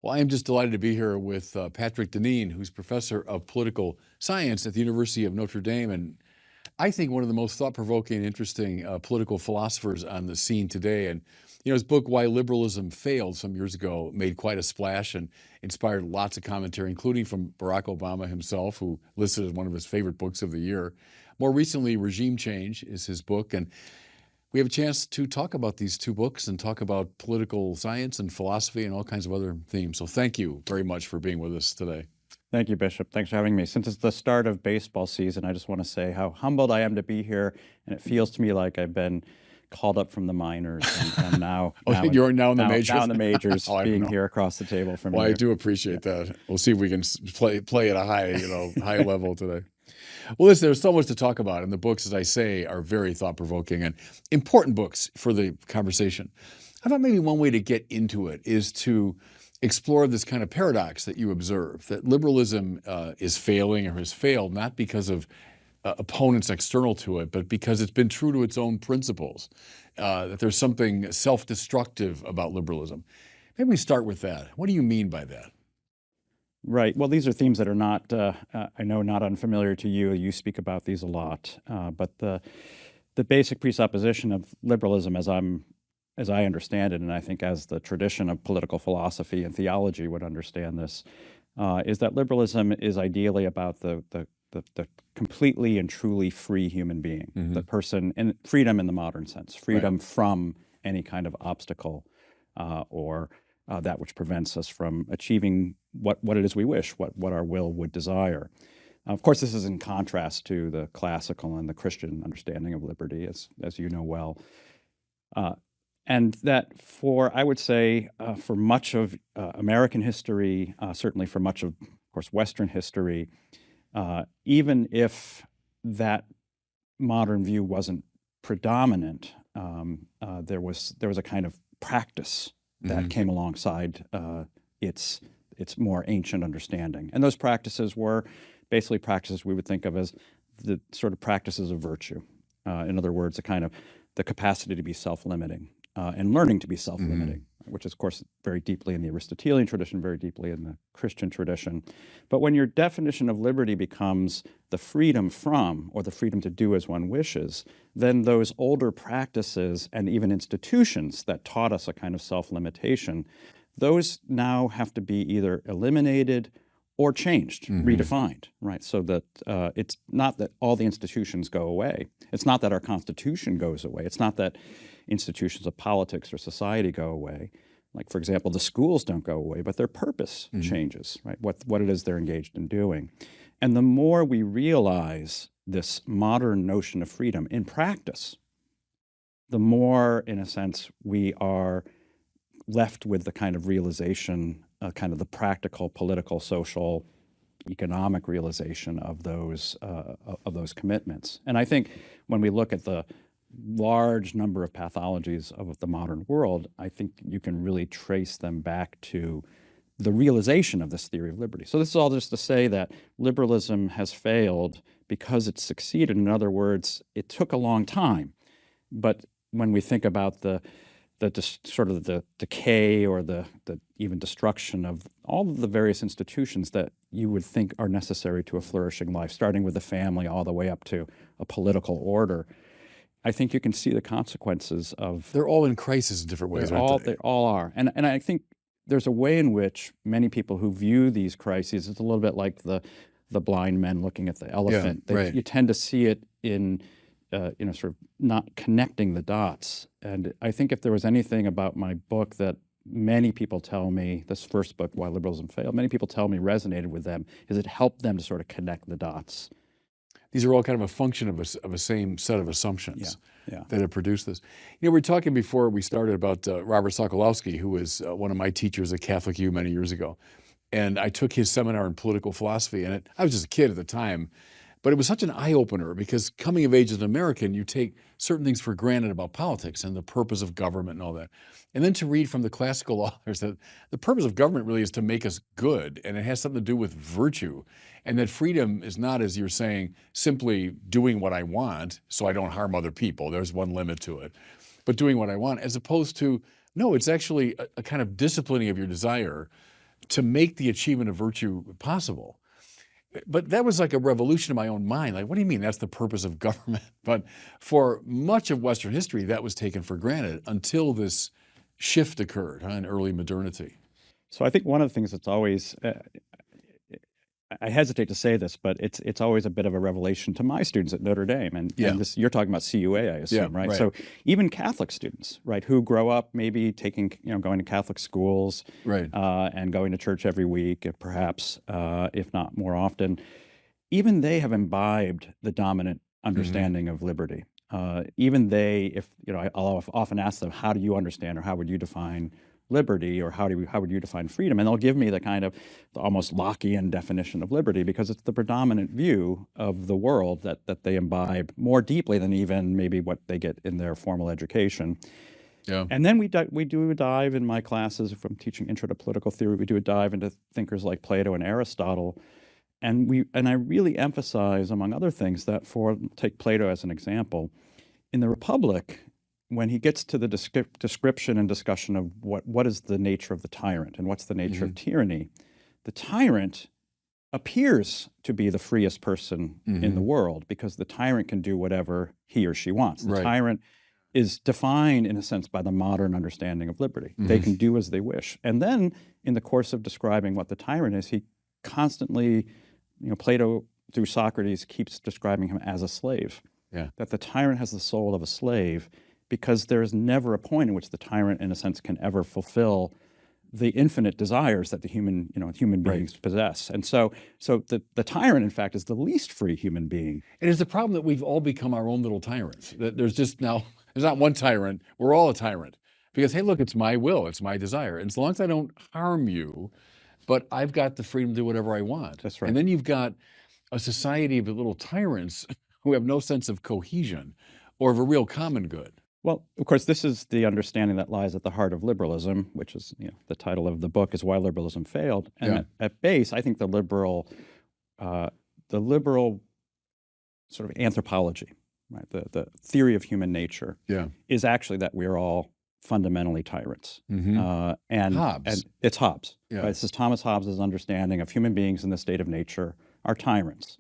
Well, I am just delighted to be here with Patrick Deneen, who's professor of political science at the University of Notre Dame, and I think one of the most thought-provoking and interesting political philosophers on the scene today. And his book "Why Liberalism Failed" some years ago made quite a splash and inspired lots of commentary, including from Barack Obama himself, who listed it as one of his favorite books of the year. More recently, "Regime Change" is his book, and we have a chance to talk about these two books and talk about political science and philosophy and all kinds of other themes. So thank you very much for being with us today. Thank you, Bishop. Thanks for having me. Since it's the start of baseball season, I just want to say how humbled I am to be here, and it feels to me like I've been called up from the minors, and now, you're now in the majors. Now in the majors, being here across the table from you. Well, I do appreciate that. We'll see if we can play at a high level today. Well, listen, there's so much to talk about, and the books, as I say, are very thought-provoking and important books for the conversation. I thought maybe one way to get into it is to explore this kind of paradox that you observe, that liberalism is failing or has failed not because of opponents external to it, but because it's been true to its own principles, that there's something self-destructive about liberalism. Maybe we start with that. What do you mean by that? Right. Well, these are themes that are not, I know, not unfamiliar to you. You speak about these a lot. But the basic presupposition of liberalism, as I understand it, and I think as the tradition of political philosophy and theology would understand this, is that liberalism is ideally about the completely and truly free human being, the person, and freedom in the modern sense, freedom from any kind of obstacle or that which prevents us from achieving what it is we wish, what our will would desire. Of course, this is in contrast to the classical and the Christian understanding of liberty, as you know well. And that I would say, for much of American history, certainly for much of course, Western history, even if that modern view wasn't predominant, there was a kind of practice that came alongside its more ancient understanding. And those practices were basically practices we would think of as the sort of practices of virtue. In other words, the capacity to be self-limiting and learning to be self-limiting, which is, of course, very deeply in the Aristotelian tradition, very deeply in the Christian tradition. But when your definition of liberty becomes the freedom from or the freedom to do as one wishes, then those older practices and even institutions that taught us a kind of self-limitation, those now have to be either eliminated or changed, redefined, right? So that it's not that all the institutions go away. It's not that our Constitution goes away. It's not that institutions of politics or society go away. Like, for example, the schools don't go away, but their purpose changes, right? What it is they're engaged in doing. And the more we realize this modern notion of freedom in practice, the more, in a sense, we are left with the kind of realization, kind of the practical, political, social, economic realization of those commitments. And I think when we look at the large number of pathologies of the modern world, I think you can really trace them back to the realization of this theory of liberty. So this is all just to say that liberalism has failed because it succeeded. In other words, it took a long time. But when we think about the decay or the even destruction of all of the various institutions that you would think are necessary to a flourishing life, starting with the family all the way up to a political order, I think you can see the consequences of. They're all in crisis in different ways, aren't they? They all are. And I think there's a way in which many people who view these crises, it's a little bit like the blind men looking at the elephant. You tend to see it in sort of not connecting the dots. And I think if there was anything about my book that many people tell me, this first book, Why Liberalism Failed, many people tell me resonated with them, is it helped them to sort of connect the dots. These are all kind of a function of a same set of assumptions that have produced this. We were talking before we started about Robert Sokolowski, who was one of my teachers at Catholic U many years ago. And I took his seminar in political philosophy, and I was just a kid at the time. But it was such an eye-opener because coming of age as an American, you take certain things for granted about politics and the purpose of government and all that. And then to read from the classical authors that the purpose of government really is to make us good, and it has something to do with virtue. And that freedom is not, as you're saying, simply doing what I want so I don't harm other people. There's one limit to it. But doing what I want, as opposed to, no, it's actually a kind of disciplining of your desire to make the achievement of virtue possible. But that was like a revolution in my own mind. Like, what do you mean that's the purpose of government? But for much of Western history, that was taken for granted until this shift occurred in early modernity. So I think one of the things that's always, I hesitate to say this, but it's always a bit of a revelation to my students at Notre Dame. And this, you're talking about CUA, I assume, right? So even Catholic students, right, who grow up maybe taking, going to Catholic schools, and going to church every week, perhaps, if not more often, even they have imbibed the dominant understanding of liberty. Even they, if I'll often ask them, how do you understand, or how would you define liberty, or how would you define freedom? And they'll give me the kind of the almost Lockean definition of liberty, because it's the predominant view of the world that they imbibe more deeply than even maybe what they get in their formal education. Yeah. And then we do a dive in my classes from teaching Intro to Political Theory. We do a dive into thinkers like Plato and Aristotle. And I really emphasize, among other things, that take Plato as an example, in the Republic, when he gets to the description and discussion of what is the nature of the tyrant and what's the nature of tyranny, the tyrant appears to be the freest person in the world, because the tyrant can do whatever he or she wants. The tyrant is defined, in a sense, by the modern understanding of liberty. They can do as they wish. And then, in the course of describing what the tyrant is, he constantly, Plato, through Socrates, keeps describing him as a slave. Yeah. That the tyrant has the soul of a slave, because there is never a point in which the tyrant, in a sense, can ever fulfill the infinite desires that the human beings possess. And so the tyrant, in fact, is the least free human being. It is the problem that we've all become our own little tyrants. That there's not one tyrant. We're all a tyrant. Because, hey, look, it's my will, it's my desire. And as long as I don't harm you, but I've got the freedom to do whatever I want. That's right. And then you've got a society of little tyrants who have no sense of cohesion or of a real common good. Well, of course, this is the understanding that lies at the heart of liberalism, which is, the title of the book is Why Liberalism Failed. And at base, I think the liberal sort of anthropology, right, the theory of human nature, is actually that we're all fundamentally tyrants. And Hobbes. And it's Hobbes. Right? This is Thomas Hobbes' understanding of human beings in the state of nature are tyrants.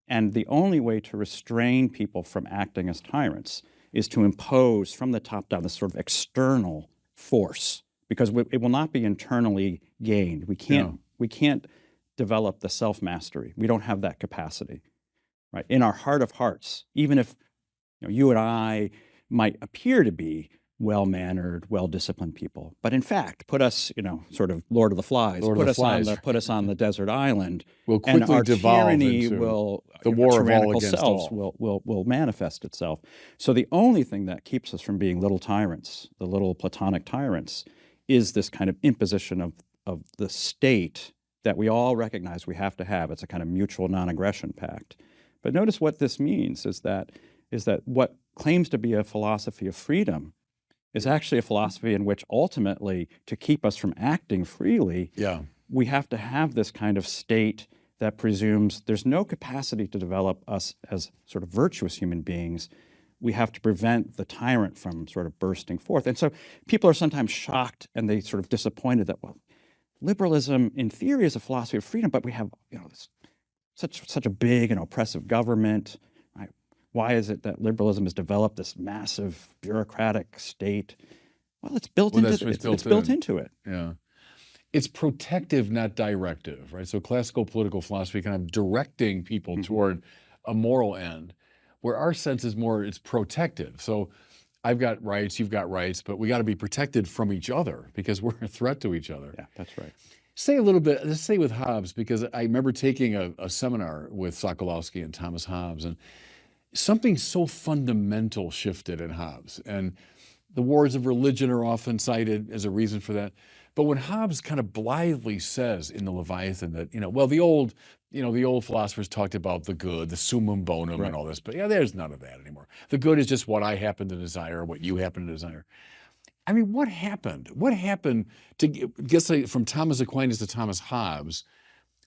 And the only way to restrain people from acting as tyrants is to impose from the top down this sort of external force, because it will not be internally gained. We can't develop the self-mastery. We don't have that capacity, right? In our heart of hearts, even if you and I might appear to be well-mannered, well-disciplined people, but in fact, put us, sort of Lord of the Flies, put us on the desert island, we'll quickly and our devolve tyranny into will, the war of all against selves all. will manifest itself. So the only thing that keeps us from being little tyrants, the little Platonic tyrants, is this kind of imposition of the state that we all recognize we have to have. It's a kind of mutual non-aggression pact. But notice what this means is that what claims to be a philosophy of freedom is actually a philosophy in which ultimately, to keep us from acting freely, we have to have this kind of state that presumes there's no capacity to develop us as sort of virtuous human beings. We have to prevent the tyrant from sort of bursting forth. And so people are sometimes shocked and they sort of disappointed that, well, liberalism in theory is a philosophy of freedom, but we have such a big and oppressive government. Why is it that liberalism has developed this massive bureaucratic state? Well, it's built into it. Yeah. It's protective, not directive, right? So classical political philosophy kind of directing people toward a moral end, where our sense is more, it's protective. So I've got rights, you've got rights, but we got to be protected from each other because we're a threat to each other. Yeah, that's right. Say a little bit, let's say with Hobbes, because I remember taking a seminar with Sokolowski and Thomas Hobbes, and something so fundamental shifted in Hobbes. And the wars of religion are often cited as a reason for that. But when Hobbes kind of blithely says in the Leviathan that, the old philosophers talked about the good, the summum bonum and all this, but there's none of that anymore. The good is just what I happen to desire, what you happen to desire. I mean, what happened? What happened to get from Thomas Aquinas to Thomas Hobbes?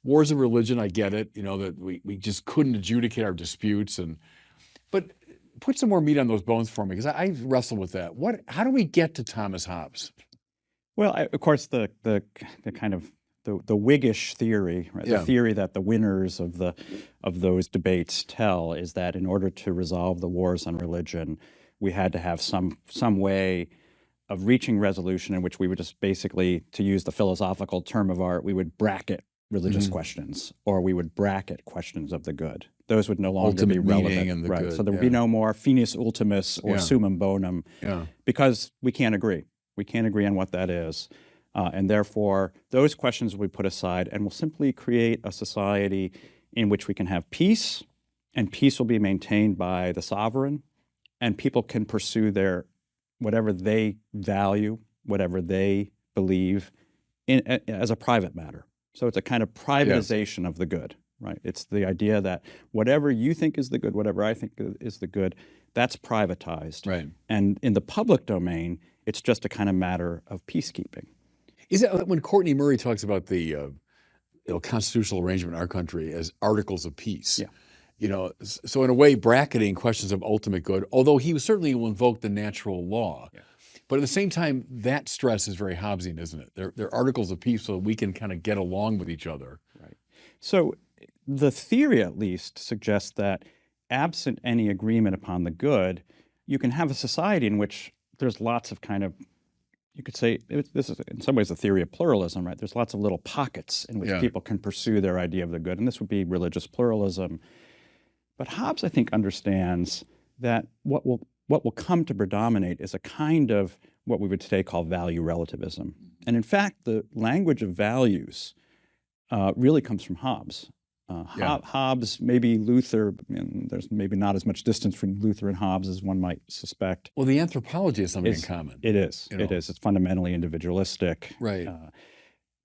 Wars of religion, I get it, that we just couldn't adjudicate our disputes, but put some more meat on those bones for me, because I wrestle with that. How do we get to Thomas Hobbes? Well, of course, the kind of the Whiggish theory, right? Yeah. The theory that the winners of those debates tell is that in order to resolve the wars on religion, we had to have some way of reaching resolution in which we would just basically, to use the philosophical term of art, we would bracket religious questions, or we would bracket questions of the good. Those would no longer Ultimate be relevant. meaning and the right. good, So there would be no more finis ultimus or summum bonum, because we can't agree. We can't agree on what that is. And therefore, those questions will be put aside, and we'll simply create a society in which we can have peace, and peace will be maintained by the sovereign, and people can pursue whatever they value, whatever they believe as a private matter. So it's a kind of privatization of the good, right? It's the idea that whatever you think is the good, whatever I think is the good, that's privatized. Right. And in the public domain, it's just a kind of matter of peacekeeping. Is that when Courtney Murray talks about the constitutional arrangement in our country as articles of peace? Yeah. So in a way, bracketing questions of ultimate good, although he certainly will invoke the natural law. Yeah. But at the same time, that stress is very Hobbesian, isn't it? They're articles of peace so that we can kind of get along with each other. Right. So the theory, at least, suggests that absent any agreement upon the good, you can have a society in which there's lots of kind of, you could say, this is in some ways a theory of pluralism, right? There's lots of little pockets in which people can pursue their idea of the good, and this would be religious pluralism. But Hobbes, I think, understands that what will come to predominate is a kind of what we would today call value relativism. And in fact, the language of values really comes from Hobbes. Hobbes, maybe Luther, there's maybe not as much distance between Luther and Hobbes as one might suspect. Well, the anthropology is something in common. It is. It is. It's fundamentally individualistic. Right.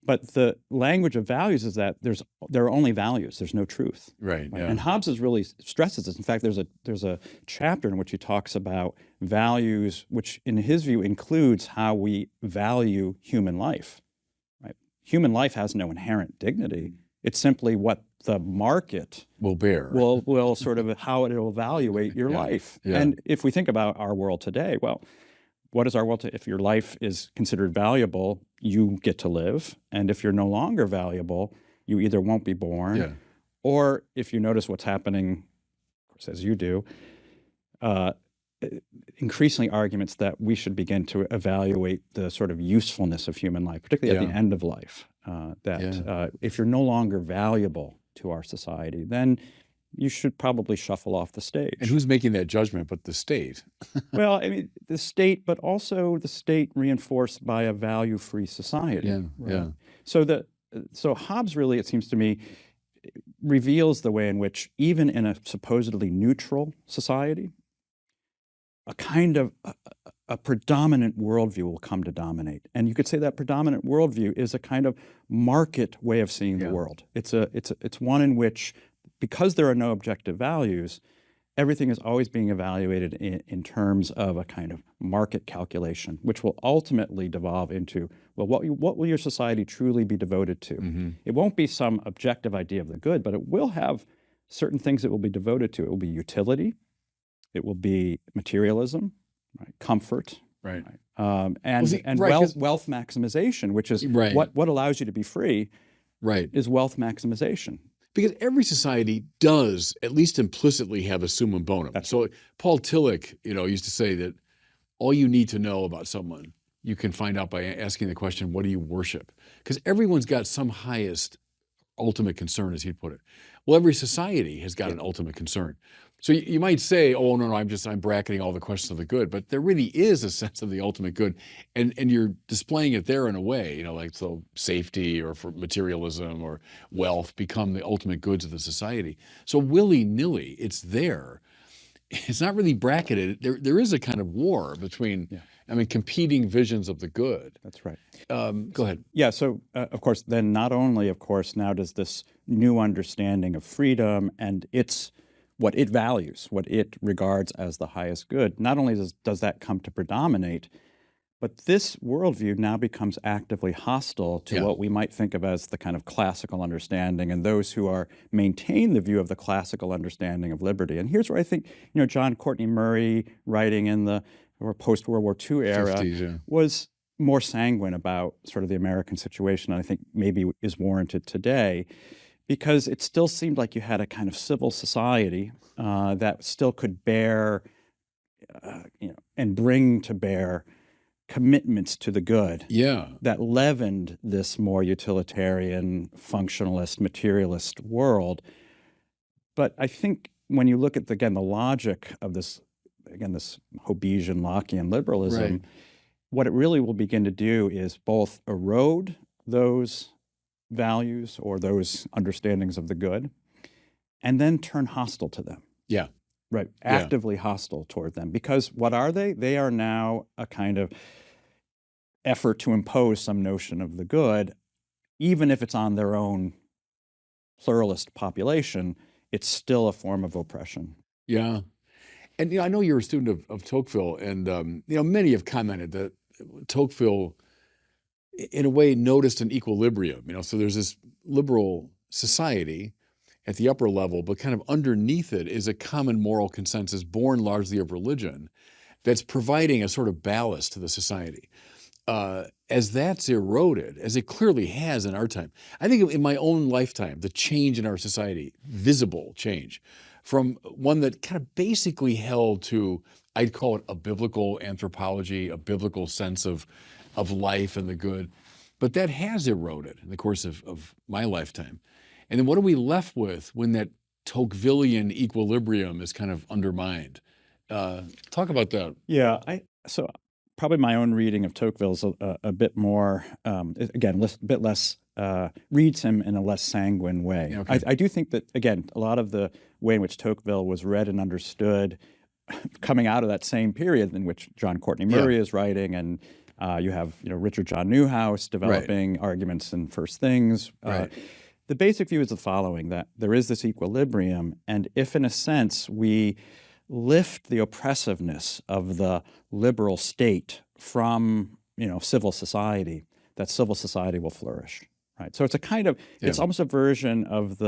But the language of values is that there are only values. There's no truth. Right. Yeah. And Hobbes really stresses this. In fact, there's a chapter in which he talks about values, which in his view includes how we value human life. Right. Human life has no inherent dignity. It's simply what the market will bear. Will sort of how it will evaluate your life. Yeah. And if we think about our world today, well, what is our world? If your life is considered valuable, you get to live. And if you're no longer valuable, you either won't be born, or if you notice what's happening, of course, as you do, increasingly arguments that we should begin to evaluate the sort of usefulness of human life, particularly at the end of life. If you're no longer valuable to our society, then you should probably shuffle off the stage. And who's making that judgment but the state? Well, I mean, the state, but also the state reinforced by a value-free society. Yeah, right? So Hobbes really, it seems to me, reveals the way in which even in a supposedly neutral society, a kind of a predominant worldview will come to dominate. And you could say that predominant worldview is a kind of market way of seeing the world. It's one in which, because there are no objective values, everything is always being evaluated in terms of a kind of market calculation, which will ultimately devolve into, well, what will your society truly be devoted to? Mm-hmm. It won't be some objective idea of the good, but it will have certain things it will be devoted to. It will be utility, it will be materialism, right? Comfort, right? Wealth maximization, which is what allows you to be free, right? Is wealth maximization. Because every society does, at least implicitly, have a summum bonum. So Paul Tillich, used to say that all you need to know about someone, you can find out by asking the question, what do you worship? Because everyone's got some highest ultimate concern, as he'd put it. Well, every society has got an ultimate concern. So you might say, oh, no, I'm bracketing all the questions of the good, but there really is a sense of the ultimate good, and you're displaying it there in a way, like so safety or for materialism or wealth become the ultimate goods of the society. So willy-nilly, it's there. It's not really bracketed. There is a kind of war between, competing visions of the good. That's right. Go ahead. Yeah, so of course, then not only, of course, now does this new understanding of freedom and what it values, what it regards as the highest good, not only does that come to predominate, but this worldview now becomes actively hostile to what we might think of as the kind of classical understanding and those who maintain the view of the classical understanding of liberty. And here's where I think, John Courtney Murray, writing in the post-World War II era, 50s, was more sanguine about sort of the American situation, and I think maybe is warranted today, because it still seemed like you had a kind of civil society that still could bear, and bring to bear commitments to the good. Yeah. That leavened this more utilitarian, functionalist, materialist world. But I think when you look at, again, the logic of this, again, this Hobbesian, Lockean liberalism, Right. what it really will begin to do is both erode those values or those understandings of the good, and then turn hostile to them. Yeah. Right. Actively hostile toward them. Because what are they? They are now a kind of effort to impose some notion of the good, even if it's on their own pluralist population. It's still a form of oppression. Yeah. And I know you're a student of Tocqueville, and many have commented that Tocqueville, in a way, noticed an equilibrium. So there's this liberal society at the upper level, but kind of underneath it is a common moral consensus born largely of religion that's providing a sort of ballast to the society. As that's eroded, as it clearly has in our time, I think in my own lifetime, the change in our society, visible change, from one that kind of basically held to, I'd call it a biblical anthropology, a biblical sense of life and the good, but that has eroded in the course of my lifetime. And then what are we left with when that Tocquevillian equilibrium is kind of undermined? Talk about that. Yeah, so probably my own reading of Tocqueville is a bit more, again, a bit less, reads him in a less sanguine way. Okay. I do think that, again, a lot of the way in which Tocqueville was read and understood coming out of that same period in which John Courtney Murray is writing, and you have Richard John Neuhaus developing arguments in First Things. The basic view is the following, that there is this equilibrium, and if in a sense we lift the oppressiveness of the liberal state from civil society, that civil society will flourish. Right? So it's a kind of, it's almost a version of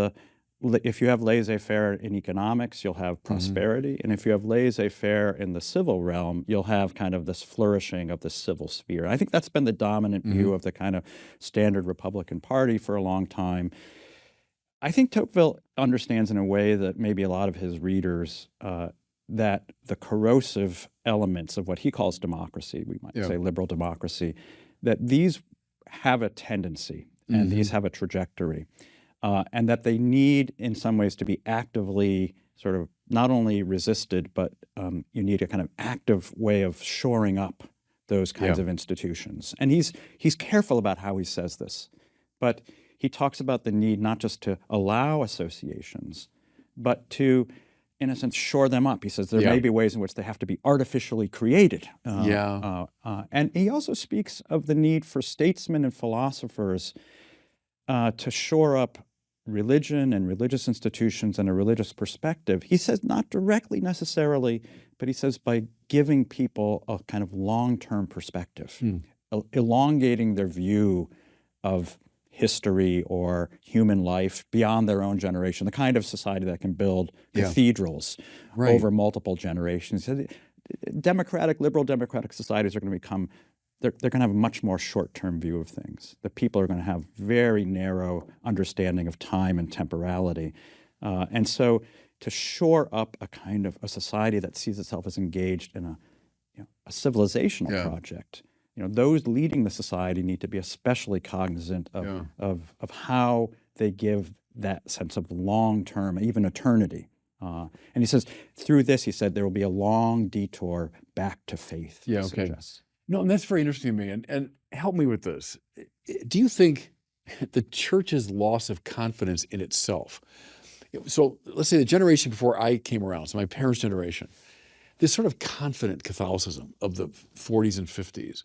if you have laissez-faire in economics, you'll have prosperity. And if you have laissez-faire in the civil realm, you'll have kind of this flourishing of the civil sphere. And I think that's been the dominant view of the kind of standard Republican Party for a long time. I think Tocqueville understands in a way that maybe a lot of his readers, that the corrosive elements of what he calls democracy, we might say liberal democracy, that these have a tendency and these have a trajectory. And that they need, in some ways, to be actively sort of not only resisted, but you need a kind of active way of shoring up those kinds of institutions. And he's careful about how he says this, but he talks about the need not just to allow associations, but to, in a sense, shore them up. He says there may be ways in which they have to be artificially created. And he also speaks of the need for statesmen and philosophers to shore up religion and religious institutions and a religious perspective. He says not directly necessarily, but he says by giving people a kind of long-term perspective, elongating their view of history or human life beyond their own generation, the kind of society that can build cathedrals over multiple generations. Liberal democratic societies are going to become, they're going to have a much more short-term view of things. The people are going to have very narrow understanding of time and temporality. And so to shore up a kind of a society that sees itself as engaged in a civilizational project, those leading the society need to be especially cognizant of how they give that sense of long-term, even eternity. And he says, through this, he said, there will be a long detour back to faith. No, and that's very interesting to me. And help me with this. Do you think the church's loss of confidence in itself? So let's say the generation before I came around, so my parents' generation, this sort of confident Catholicism of the 40s and 50s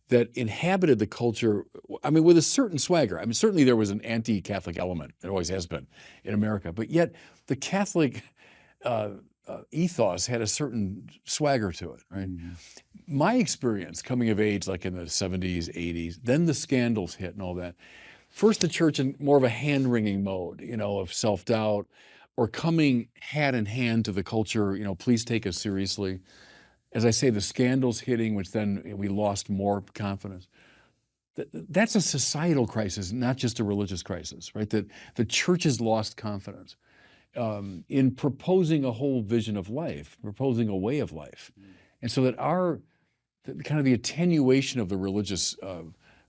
that inhabited the culture, with a certain swagger. Certainly there was an anti-Catholic element. It always has been in America. But yet the Catholic ethos had a certain swagger to it, right? My experience coming of age, like in the 70s, 80s, then the scandals hit and all that. First, the church in more of a hand-wringing mode, of self-doubt, or coming hat in hand to the culture, please take us seriously. as I say, the scandals hitting, which then we lost more confidence. That's a societal crisis, not just a religious crisis, right? That the church has lost confidence in proposing a whole vision of life, proposing a way of life. And so that kind of the attenuation of the religious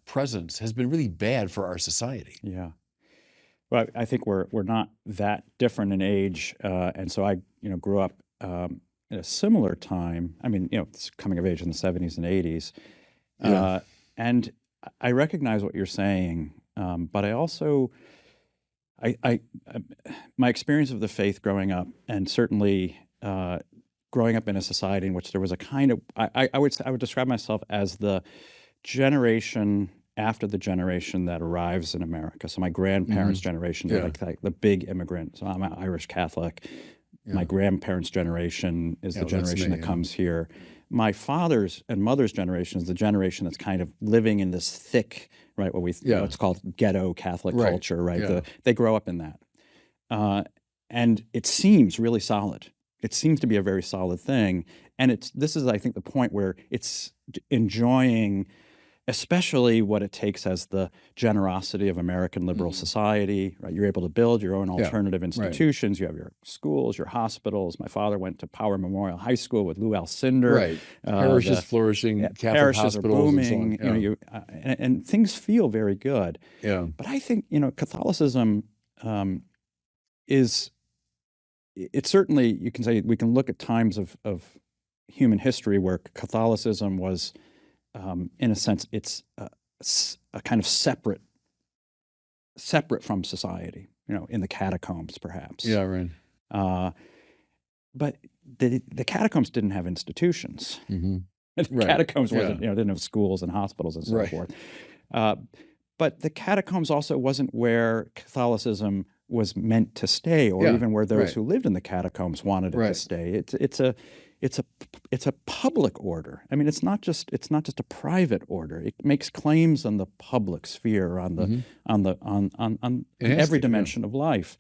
presence has been really bad for our society. Yeah. Well, I think we're not that different in age, and so I grew up at a similar time. I mean, it's coming of age in the 70s and 80s, and I recognize what you're saying, but I also, my experience of the faith growing up, and certainly growing up in a society in which there was a kind of, I would describe myself as the generation after the generation that arrives in America. So my grandparents' generation, they're like the big immigrant. So I'm an Irish Catholic. My grandparents' generation is the generation that comes here. My father's and mother's generation is the generation that's kind of living in this thick, right, what's called ghetto Catholic culture, right? They grow up in that. And it seems really solid. It seems to be a very solid thing. And this is, I think, the point where it's enjoying especially what it takes as the generosity of American liberal society, right? You're able to build your own alternative institutions. You have your schools, your hospitals. My father went to Power Memorial High School with Lou Alcindor. Right. Parishes flourishing, Catholic parishes hospitals are booming, and so on. And things feel very good. Yeah. But I think, Catholicism it's certainly, you can say, we can look at times of human history where Catholicism was, in a sense, it's a kind of separate from society, in the catacombs, perhaps. Yeah, right. But the catacombs didn't have institutions. Mm-hmm. The catacombs wasn't, didn't have schools and hospitals and so forth. But the catacombs also wasn't where Catholicism was meant to stay, or even where those who lived in the catacombs wanted it to stay. It's a public order. I mean, it's not just a private order. It makes claims on the public sphere, on every dimension of life.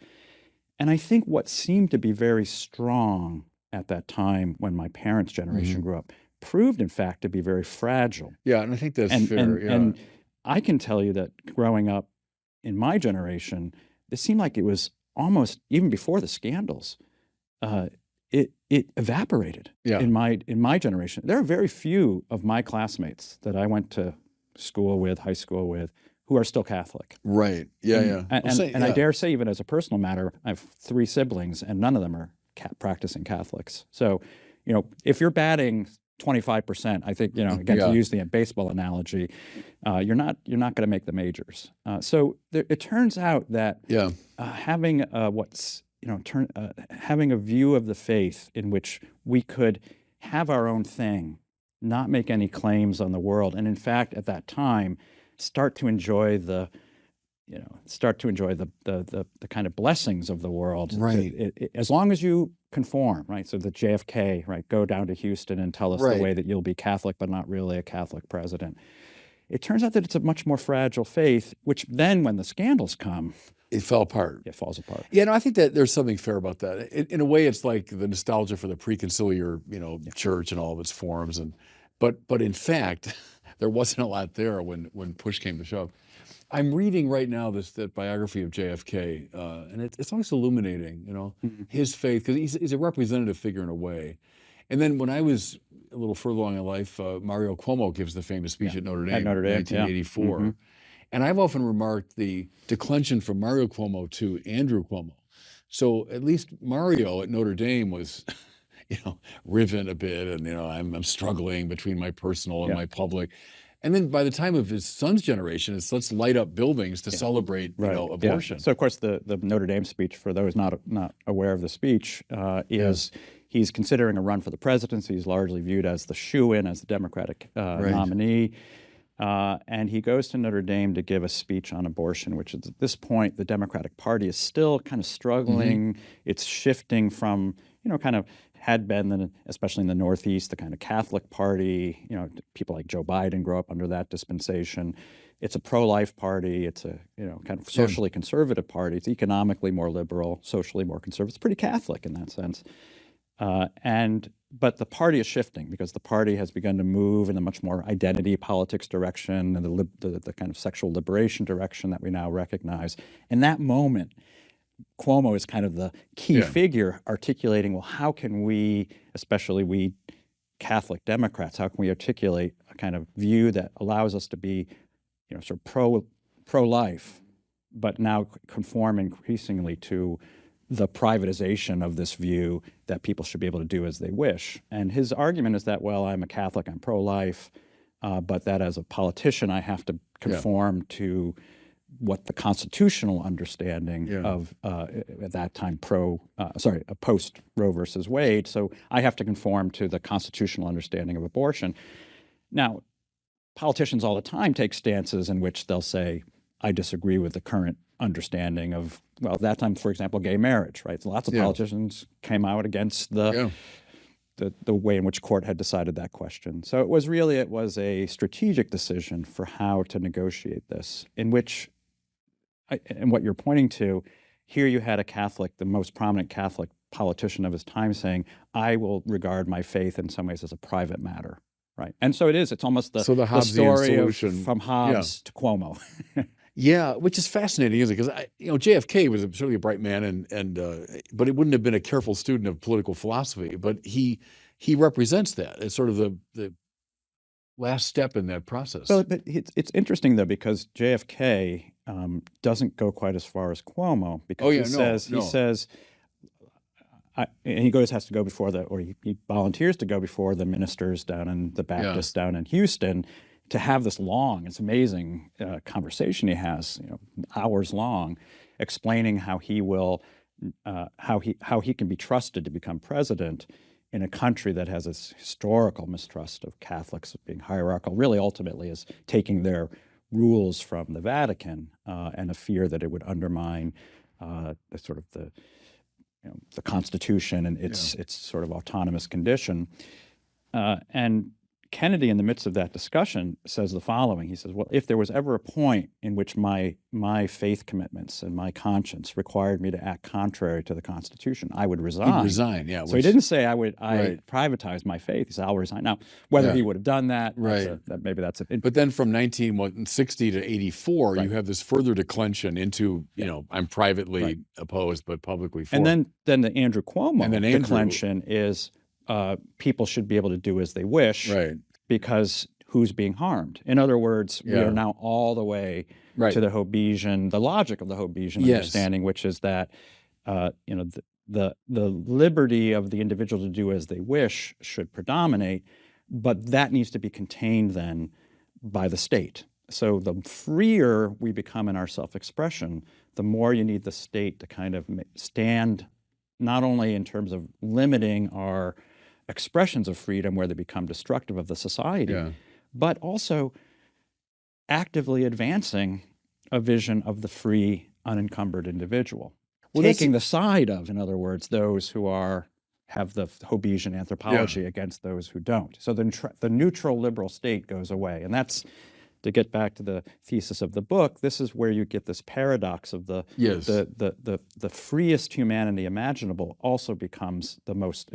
And I think what seemed to be very strong at that time, when my parents' generation grew up, proved in fact to be very fragile. Yeah, and I think that's fair. And I can tell you that growing up in my generation, it seemed like it was almost, even before the scandals, it evaporated in my generation. There are very few of my classmates that I went to school with, high school with, who are still Catholic. Right. Yeah, And I dare say, even as a personal matter, I have 3 siblings, and none of them are practicing Catholics. So, if you're batting 25%, I think, again, to use the baseball analogy, you're not going to make the majors. So it turns out that having having a view of the faith in which we could have our own thing, not make any claims on the world, and in fact, at that time, start to enjoy the kind of blessings of the world. Right. As long as you conform, right? So the JFK, right? Go down to Houston and tell us the way that you'll be Catholic, but not really a Catholic president. It turns out that it's a much more fragile faith, which then, when the scandals come, it fell apart. It falls apart. Yeah, no, I think that there's something fair about that. In a way, it's like the nostalgia for the pre-conciliar, church and all of its forms, but in fact, there wasn't a lot there when push came to shove. I'm reading right now that biography of JFK, and it's always illuminating, his faith, because he's a representative figure in a way. And then when I was a little further along in life, Mario Cuomo gives the famous speech at Notre Dame in 1984. Yeah. And I've often remarked the declension from Mario Cuomo to Andrew Cuomo. So at least Mario at Notre Dame was, riven a bit, and I'm struggling between my personal and my public. And then by the time of his son's generation, it's let's light up buildings to celebrate, abortion. Yeah. So of course the Notre Dame speech, for those not aware of the speech, is he's considering a run for the presidency. He's largely viewed as the shoo-in, as the Democratic nominee. And he goes to Notre Dame to give a speech on abortion, which is, at this point, the Democratic Party is still kind of struggling. It's shifting from, kind of had been, especially in the Northeast, the kind of Catholic Party. People like Joe Biden grow up under that dispensation. It's a pro-life party. It's a, kind of socially conservative party. It's economically more liberal, socially more conservative. It's pretty Catholic in that sense. And but the party is shifting because the party has begun to move in a much more identity politics direction and the kind of sexual liberation direction that we now recognize. In that moment, Cuomo is kind of the key figure articulating, well, how can we, especially we Catholic Democrats, how can we articulate a kind of view that allows us to be, sort of pro-life, but now conform increasingly to the privatization of this view that people should be able to do as they wish. And his argument is that, well, I'm a Catholic, I'm pro-life, but that as a politician I have to conform to what the constitutional understanding of, at that time, post Roe versus Wade. So I have to conform to the constitutional understanding of abortion. Now, politicians all the time take stances in which they'll say, I disagree with the current understanding of, well, at that time, for example, gay marriage, right? So lots of politicians came out against the way in which court had decided that question. So it was a strategic decision for how to negotiate this, in which, and what you're pointing to, here you had a Catholic, the most prominent Catholic politician of his time saying, I will regard my faith in some ways as a private matter, right? And so it's almost the story from Hobbes to Cuomo. Yeah, which is fascinating, isn't it? Because JFK was certainly a bright man, but it wouldn't have been a careful student of political philosophy. But he represents that as sort of the last step in that process. Well, but it's interesting though, because JFK doesn't go quite as far as Cuomo, because he says, and he has to go before he volunteers to go before the ministers down in the Baptists down in Houston, to have this it's amazing conversation he has, hours long, explaining how he will, how he can be trusted to become president in a country that has this historical mistrust of Catholics being hierarchical, really ultimately is taking their rules from the Vatican, and a fear that it would undermine the Constitution and its sort of autonomous condition. And Kennedy, in the midst of that discussion, says the following. He says, well, if there was ever a point in which my faith commitments and my conscience required me to act contrary to the Constitution, I would resign. He'd resign, yeah. So he didn't say I privatize my faith. He said, I'll resign. Now, whether he would have done that, maybe that's it. But then from 1960 to 84, you have this further declension into, I'm privately opposed but publicly for. And then the Andrew Cuomo declension is people should be able to do as they wish, because who's being harmed? In other words, we are now all the way to the Hobbesian, the logic of the Hobbesian understanding, which is that the liberty of the individual to do as they wish should predominate, but that needs to be contained then by the state. So the freer we become in our self-expression, the more you need the state to kind of stand, not only in terms of limiting our expressions of freedom where they become destructive of the society, but also actively advancing a vision of the free, unencumbered individual. Taking the side of, in other words, those who have the Hobbesian anthropology against those who don't. So the neutral liberal state goes away. And that's, to get back to the thesis of the book, this is where you get this paradox of the freest humanity imaginable also becomes the most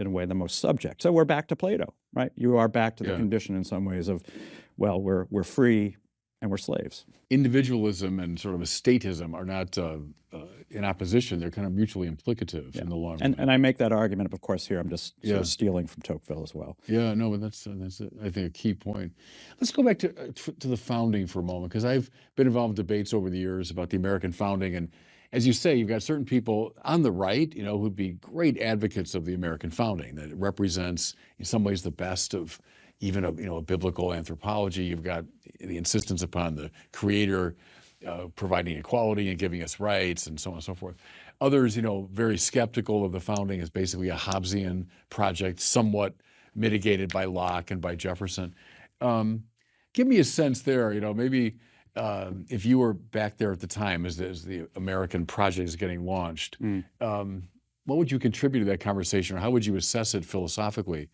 subject. So we're back to Plato, right? You are back to the condition in some ways of, well, we're free and we're slaves. Individualism and sort of a statism are not in opposition. They're kind of mutually implicative in the long run. And I make that argument, of course, here I'm just sort of stealing from Tocqueville as well. Yeah, no, but that's I think, a key point. Let's go back to the founding for a moment, because I've been involved in debates over the years about the American founding. And as you say, you've got certain people on the right, who'd be great advocates of the American founding, that it represents in some ways the best of even a biblical anthropology. You've got the insistence upon the Creator providing equality and giving us rights, and so on and so forth. Others, very skeptical of the founding as basically a Hobbesian project, somewhat mitigated by Locke and by Jefferson. Give me a sense there, maybe if you were back there at the time as the American project is getting launched, what would you contribute to that conversation, or how would you assess it philosophically?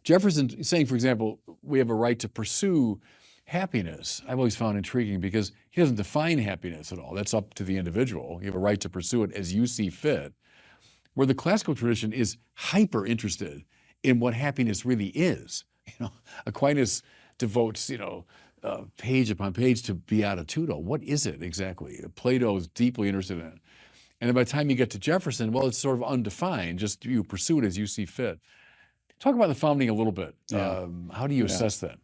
Jefferson saying, for example, we have a right to pursue happiness, I've always found intriguing, because he doesn't define happiness at all. That's up to the individual. You have a right to pursue it as you see fit. Where the classical tradition is hyper interested in what happiness really is. Aquinas devotes, page upon page to beatitudo. What is it exactly? Plato is deeply interested in it. And then by the time you get to Jefferson, well, it's sort of undefined, just you pursue it as you see fit. Talk about the founding a little bit. Yeah. How do you assess that?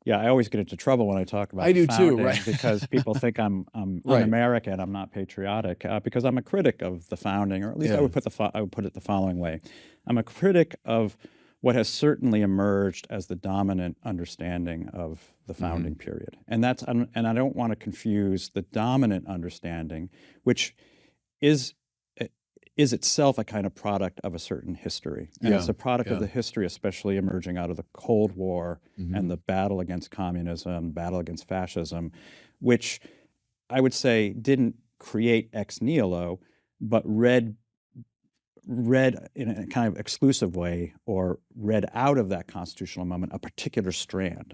Yeah, I always get into trouble when I talk about I do founding too, right? because people think I'm Right. un-American, I'm not patriotic, because I'm a critic of the founding, or at least I would put it the following way: I'm a critic of what has certainly emerged as the dominant understanding of the founding period, and I don't want to confuse the dominant understanding, which is itself a kind of product of a certain history. And it's a product of the history, especially emerging out of the Cold War and the battle against communism, battle against fascism, which I would say didn't create ex nihilo, but read in a kind of exclusive way, or read out of that constitutional moment a particular strand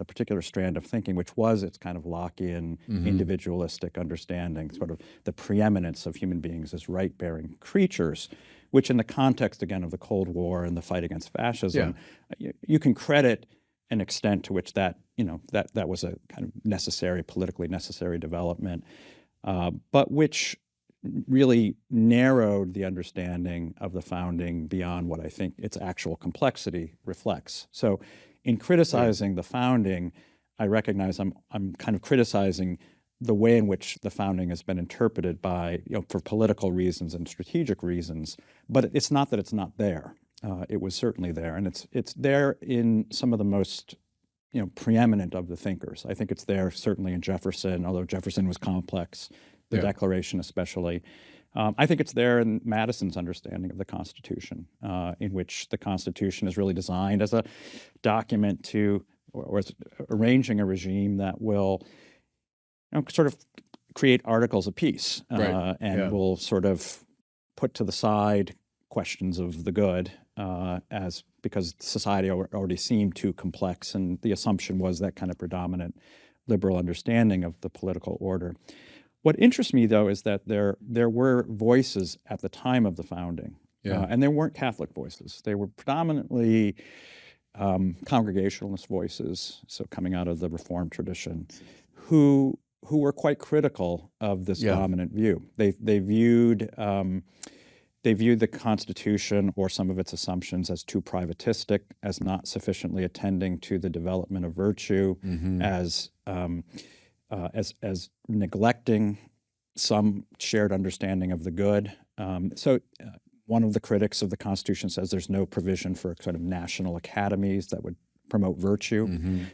of thinking, which was its kind of Lockean, individualistic understanding, sort of the preeminence of human beings as right-bearing creatures, which in the context, again, of the Cold War and the fight against fascism, you can credit an extent to which that was a kind of politically necessary development, but which really narrowed the understanding of the founding beyond what I think its actual complexity reflects. So in criticizing the founding, I recognize I'm kind of criticizing the way in which the founding has been interpreted by, for political reasons and strategic reasons, but it's not that it's not there. It was certainly there, and it's there in some of the most preeminent of the thinkers. I think it's there certainly in Jefferson, although Jefferson was complex, the Declaration especially. I think it's there in Madison's understanding of the Constitution, in which the Constitution is really designed as a document or as arranging a regime that will sort of create articles of peace, and will sort of put to the side questions of the good, because society already seemed too complex, and the assumption was that kind of predominant liberal understanding of the political order. What interests me, though, is that there were voices at the time of the founding, and they weren't Catholic voices. They were predominantly Congregationalist voices, so coming out of the Reformed tradition, who were quite critical of this dominant view. They viewed the Constitution or some of its assumptions as too privatistic, as not sufficiently attending to the development of virtue, as neglecting some shared understanding of the good. One of the critics of the Constitution says there's no provision for kind of national academies that would promote virtue.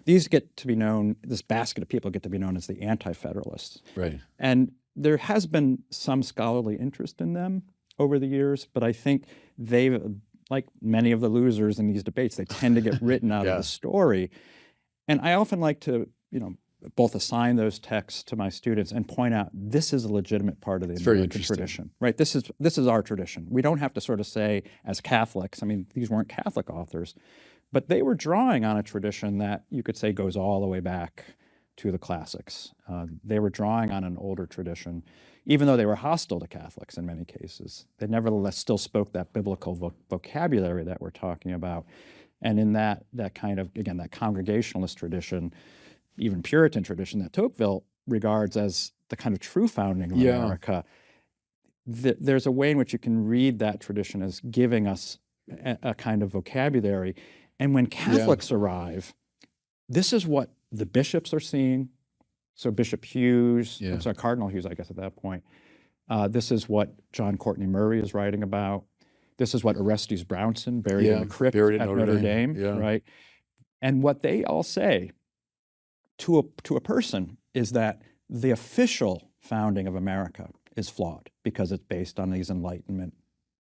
These get to be known, this basket of people get to be known as the anti-federalists. Right. And there has been some scholarly interest in them over the years, but I think they've, like many of the losers in these debates, they tend to get written out of the story. And I often like to, both assign those texts to my students and point out this is a legitimate part of the American tradition, right? This is our tradition. We don't have to sort of say as Catholics, I mean, these weren't Catholic authors, but they were drawing on a tradition that you could say goes all the way back to the classics. They were drawing on an older tradition, even though they were hostile to Catholics in many cases. They nevertheless still spoke that biblical vocabulary that we're talking about. And in that kind of, again, that Congregationalist tradition, even Puritan tradition that Tocqueville regards as the kind of true founding of America, there's a way in which you can read that tradition as giving us a kind of vocabulary. And when Catholics arrive, this is what the bishops are seeing. So Bishop Hughes, Cardinal Hughes, I guess at that point. This is what John Courtney Murray is writing about. This is what Orestes Brownson, buried in the crypt at Notre Dame, right? And what they all say to a person is that the official founding of America is flawed because it's based on these Enlightenment,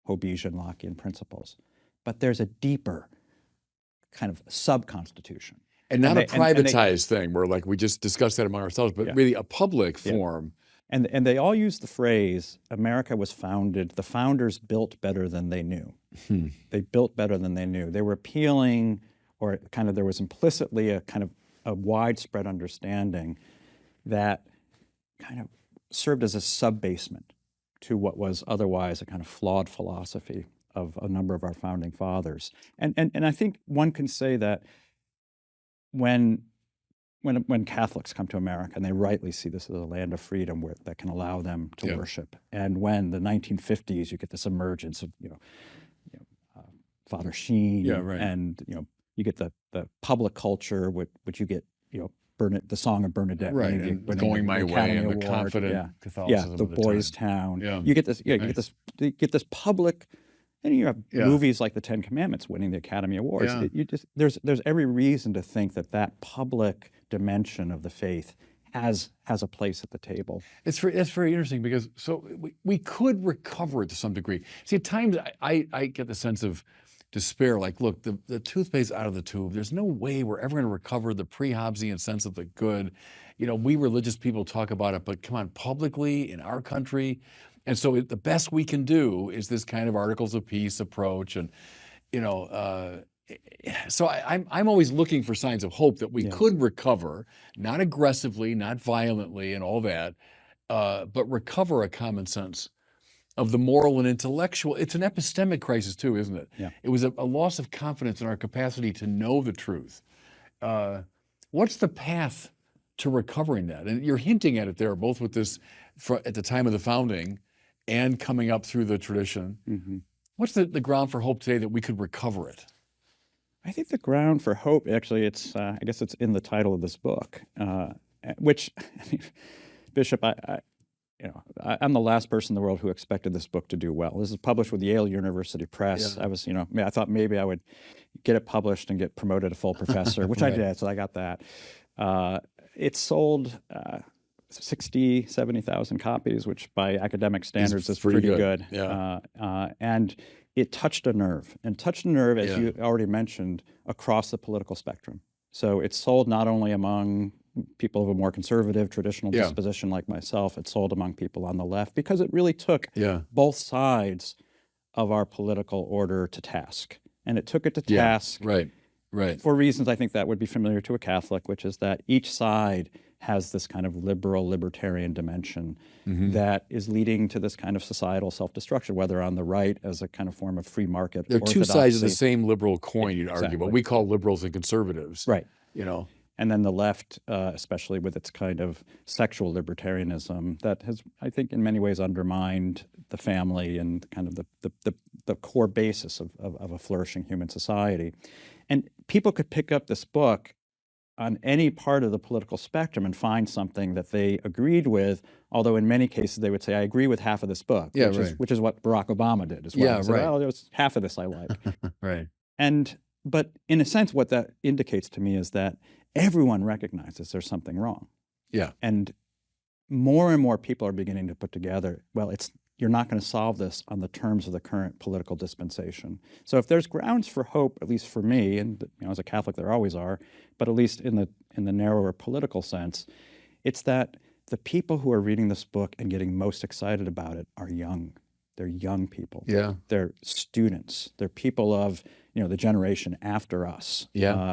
Hobbesian, Lockean principles. But there's a deeper kind of sub-constitution. And not a privatized thing where like we just discussed that among ourselves, but really a public form. And they all use the phrase, America was founded, the founders built better than they knew. They built better than they knew. They were appealing, or kind of there was implicitly a kind of a widespread understanding that kind of served as a sub-basement to what was otherwise a kind of flawed philosophy of a number of our founding fathers. And I think one can say that when Catholics come to America, and they rightly see this as a land of freedom that can allow them to worship, and when the 1950s you get this emergence of Father Sheen, and you get the public culture, which you get the Song of Bernadette, and Going My Way, and the confident Catholicism, the Boys' Town. You get this, you get this public. And you have movies like The Ten Commandments winning the Academy Awards. There's every reason to think that public dimension of the faith has a place at the table. That's very interesting, because we could recover it to some degree. See, at times I get the sense of despair, like, look, the toothpaste's out of the tube. There's no way we're ever going to recover the pre-Hobbesian sense of the good. We religious people talk about it, but come on, publicly in our country. And so the best we can do is this kind of Articles of Peace approach. And, so I'm always looking for signs of hope that we could recover, not aggressively, not violently and all that, but recover a common sense of the moral and intellectual. It's an epistemic crisis too, isn't it? Yeah. It was a loss of confidence in our capacity to know the truth. What's the path to recovering that? And you're hinting at it there, both with this at the time of the founding and coming up through the tradition. Mm-hmm. What's the ground for hope today that we could recover it? I think the ground for hope, actually, I guess it's in the title of this book, which, Bishop, I'm the last person in the world who expected this book to do well. This is published with Yale University Press. I was, I thought maybe I would get it published and get promoted to full professor, which I did, so I got that. It sold 60, 70,000 copies, which by academic standards is pretty good. And it touched a nerve, as you already mentioned, across the political spectrum. So it's sold not only among people of a more conservative, traditional disposition like myself, it's sold among people on the left, because it really took both sides of our political order to task. And it took it to task for reasons I think that would be familiar to a Catholic, which is that each side has this kind of liberal, libertarian dimension that is leading to this kind of societal self-destruction, whether on the right as a kind of form of free market They're two sides of the same liberal coin, you'd argue, but we call liberals and conservatives. Right. And then the left, especially with its kind of sexual libertarianism, that has, I think, in many ways undermined the family and kind of the core basis of a flourishing human society. And people could pick up this book on any part of the political spectrum and find something that they agreed with, although in many cases they would say, I agree with half of this book, which is what Barack Obama did as well. Oh, there's half of this I like. But in a sense, what that indicates to me is that everyone recognizes there's something wrong. And more and more people are beginning to put together, well, you're not going to solve this on the terms of the current political dispensation. So if there's grounds for hope, at least for me, and as a Catholic there always are, but at least in the narrower political sense, it's that the people who are reading this book and getting most excited about it are young. They're young people. They're students. They're people of the generation after us,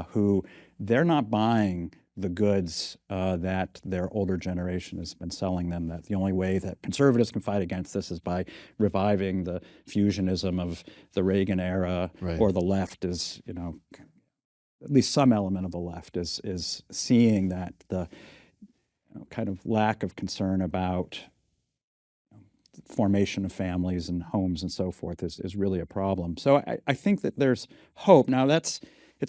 who they're not buying the goods that their older generation has been selling them, that the only way that conservatives can fight against this is by reviving the fusionism of the Reagan era, or the left is, at least some element of the left is seeing that the kind of lack of concern about formation of families and homes and so forth is really a problem. So I think that there's hope. Now it's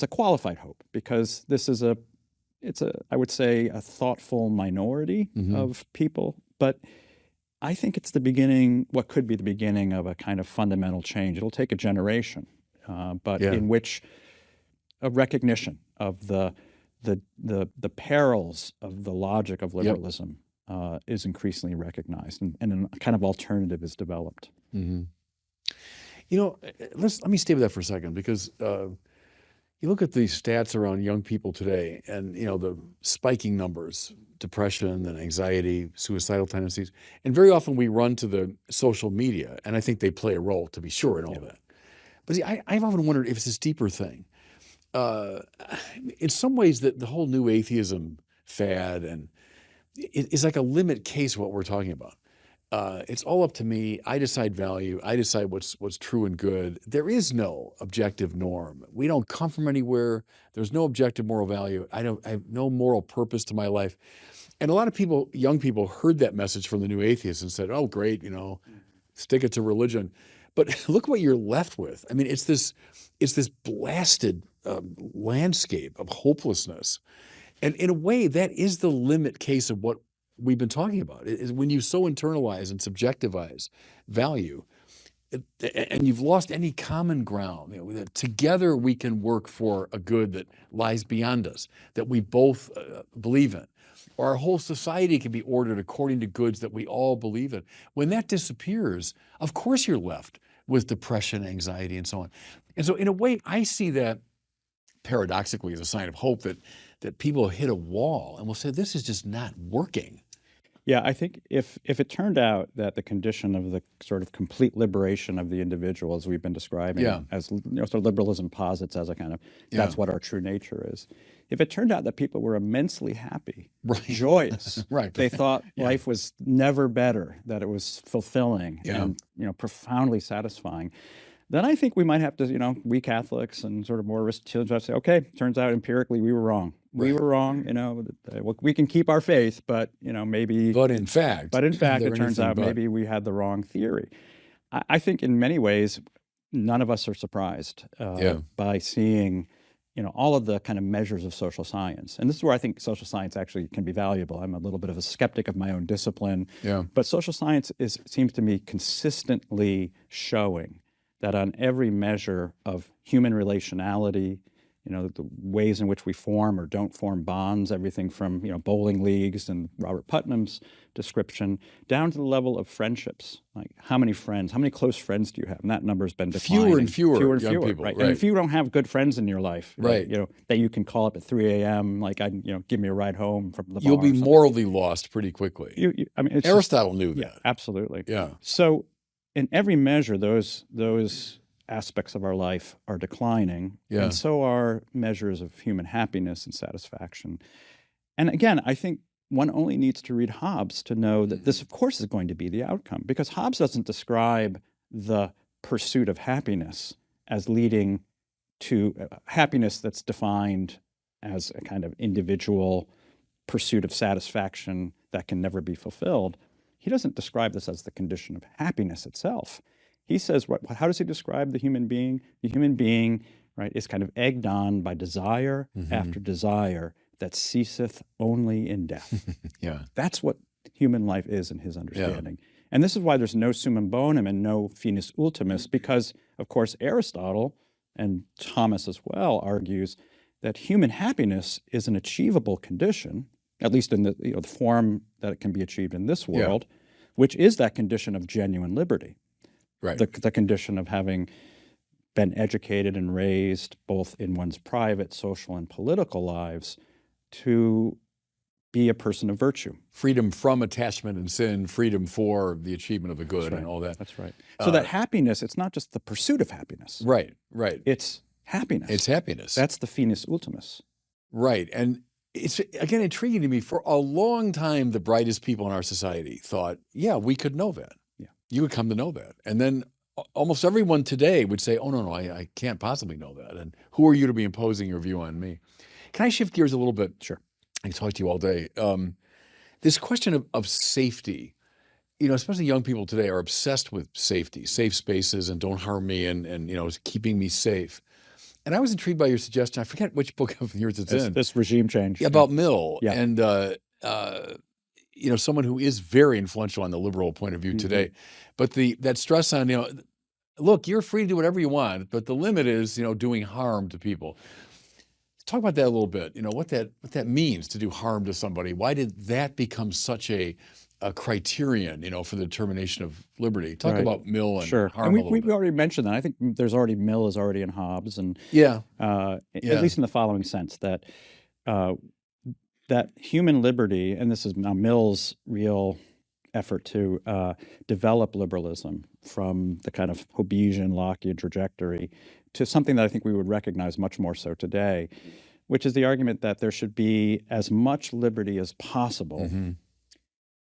a qualified hope, because this is I would say, a thoughtful minority of people, but I think it's what could be the beginning of a kind of fundamental change. It'll take a generation, but in which a recognition of the perils of the logic of liberalism is increasingly recognized, and a kind of alternative is developed. Let me stay with that for a second, because you look at the stats around young people today, and the spiking numbers, depression and anxiety, suicidal tendencies, and very often we run to the social media, and I think they play a role, to be sure, in all that. But see, I've often wondered if it's this deeper thing. In some ways, the whole new atheism fad, and it's like a limit case of what we're talking about. it's all up to me. I decide value. I decide what's true and good. There is no objective norm. We don't come from anywhere. There's no objective moral value. I have no moral purpose to my life. And a lot of people, young people, heard that message from the new atheists and said, "Oh, great, stick it to religion." But look what you're left with. I mean, it's this blasted landscape of hopelessness. And in a way, that is the limit case of what we've been talking about. Is when you so internalize and subjectivize value, and you've lost any common ground. That together we can work for a good that lies beyond us, that we both believe in. Or our whole society can be ordered according to goods that we all believe in. When that disappears, of course you're left with depression, anxiety, and so on. And so in a way, I see that paradoxically as a sign of hope that people hit a wall and will say, this is just not working. Yeah, I think if it turned out that the condition of the sort of complete liberation of the individual, as we've been describing, as sort of liberalism posits as a kind of, that's what our true nature is. If it turned out that people were immensely happy, joyous, they thought life was never better, that it was fulfilling and profoundly satisfying, then I think we might have to, we Catholics and sort of more Aristotelians say, okay, turns out empirically we were wrong. We were wrong, we can keep our faith, but, maybe. But in fact, it turns out maybe we had the wrong theory. I think in many ways, none of us are surprised by seeing, all of the kind of measures of social science. And this is where I think social science actually can be valuable. I'm a little bit of a skeptic of my own discipline, but social science seems to me consistently showing that on every measure of human relationality, the ways in which we form or don't form bonds, everything from, bowling leagues and Robert Putnam's description, down to the level of friendships. Like how many close friends do you have? And that number's been declining. Fewer and fewer young people, right? And if you don't have good friends in your life, that you can call up at 3 a.m., like, give me a ride home from the bar. You'll be morally lost pretty quickly. Aristotle knew that. Yeah, absolutely. Yeah. So in every measure, those aspects of our life are declining, and so are measures of human happiness and satisfaction. And again, I think one only needs to read Hobbes to know that this, of course, is going to be the outcome, because Hobbes doesn't describe the pursuit of happiness as leading to happiness that's defined as a kind of individual pursuit of satisfaction that can never be fulfilled. He doesn't describe this as the condition of happiness itself. He says, how does he describe the human being? The human being, is kind of egged on by desire after desire that ceaseth only in death. That's what human life is in his understanding. And this is why there's no summum bonum and no finis ultimus, because, of course, Aristotle, and Thomas as well, argues that human happiness is an achievable condition, at least in the form that it can be achieved in this world, which is that condition of genuine liberty. The condition of having been educated and raised both in one's private, social, and political lives to be a person of virtue. Freedom from attachment and sin, freedom for the achievement of the good and all that. That's right. So that happiness, it's not just the pursuit of happiness. Right. It's happiness. It's happiness. That's the finis ultimus. Right. And it's, again, intriguing to me. For a long time, the brightest people in our society thought, we could know that. You would come to know that. And then almost everyone today would say, oh, no, I can't possibly know that. And who are you to be imposing your view on me? Can I shift gears a little bit? Sure. I can talk to you all day. This question of safety, especially young people today are obsessed with safety, safe spaces, and don't harm me, and keeping me safe. And I was intrigued by your suggestion. I forget which book of yours it's in. This regime change. About Mill. And someone who is very influential on the liberal point of view today, but that stress on, look, you're free to do whatever you want, but the limit is, doing harm to people. Talk about that a little bit. What that means to do harm to somebody. Why did that become such a criterion, for the determination of liberty? Talk about Mill and harm. And we already mentioned that. I think Mill is already in Hobbes, and at least in the following sense that. That human liberty, and this is now Mill's real effort to develop liberalism from the kind of Hobbesian, Lockean trajectory to something that I think we would recognize much more so today, which is the argument that there should be as much liberty as possible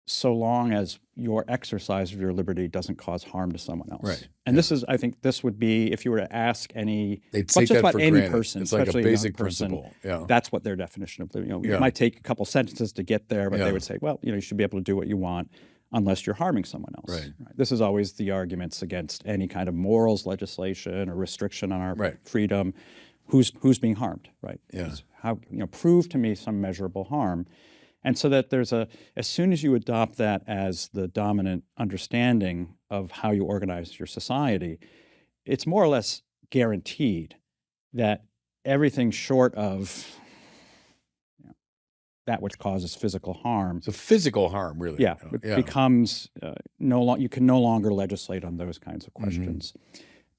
so long as your exercise of your liberty doesn't cause harm to someone else. Right. And this is, I think this would be, if you were to ask any, They'd just take that about for any granted. person, It's like a especially a young basic person, principle. Yeah. that's what their definition of liberty, Yeah. it might take a couple sentences to get there, but Yeah. they would say, well, you should be able to do what you want unless you're harming someone else. Right. This is always the arguments against any kind of morals legislation or restriction on our Right. freedom. Who's being harmed, right? Yeah. How, prove to me some measurable harm. And so that there's as soon as you adopt that as the dominant understanding of how you organize your society, it's more or less guaranteed that everything short of that which causes physical harm. So physical harm, really. Yeah, it becomes you can no longer legislate on those kinds of questions.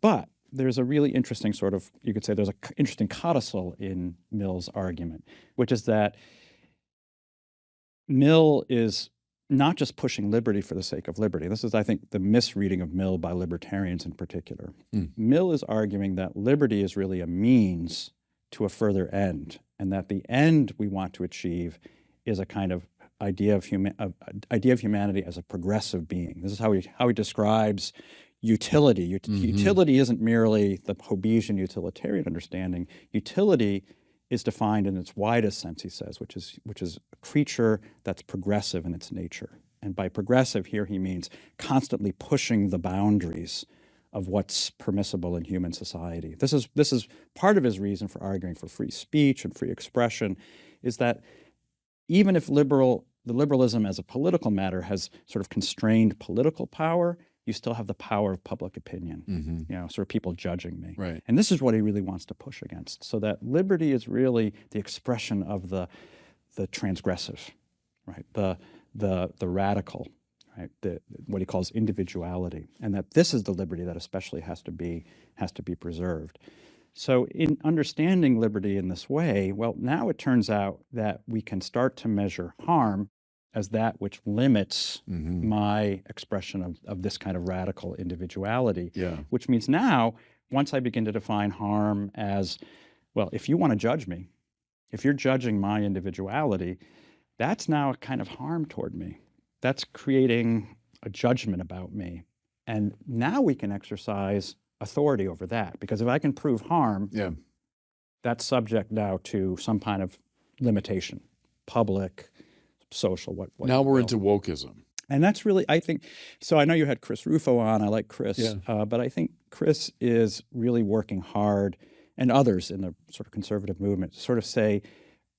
But there's a really interesting sort of, you could say there's an interesting codicil in Mill's argument, which is that Mill is not just pushing liberty for the sake of liberty. This is, I think, the misreading of Mill by libertarians in particular. Mill is arguing that liberty is really a means to a further end, and that the end we want to achieve is a kind of idea of humanity as a progressive being. This is how he describes utility. Utility isn't merely the Hobbesian utilitarian understanding. Utility is defined in its widest sense, he says, which is a creature that's progressive in its nature. And by progressive here he means constantly pushing the boundaries of what's permissible in human society. This is part of his reason for arguing for free speech and free expression, is that even if liberalism as a political matter has sort of constrained political power, you still have the power of public opinion, sort of people judging me. Right. And this is what he really wants to push against, so that liberty is really the expression of the transgressive, right? The radical, right? What he calls individuality, and that this is the liberty that especially has to be preserved. So in understanding liberty in this way, well, now it turns out that we can start to measure harm as that which limits my expression of this kind of radical individuality, which means now, once I begin to define harm as, well, if you want to judge me, if you're judging my individuality, that's now a kind of harm toward me. That's creating a judgment about me. And now we can exercise authority over that, because if I can prove harm, that's subject now to some kind of limitation, public, social, what now we're into wokeism. And that's really, I think, so I know you had Chris Rufo on, I like Chris, but I think Chris is really working hard, and others in the sort of conservative movement, to sort of say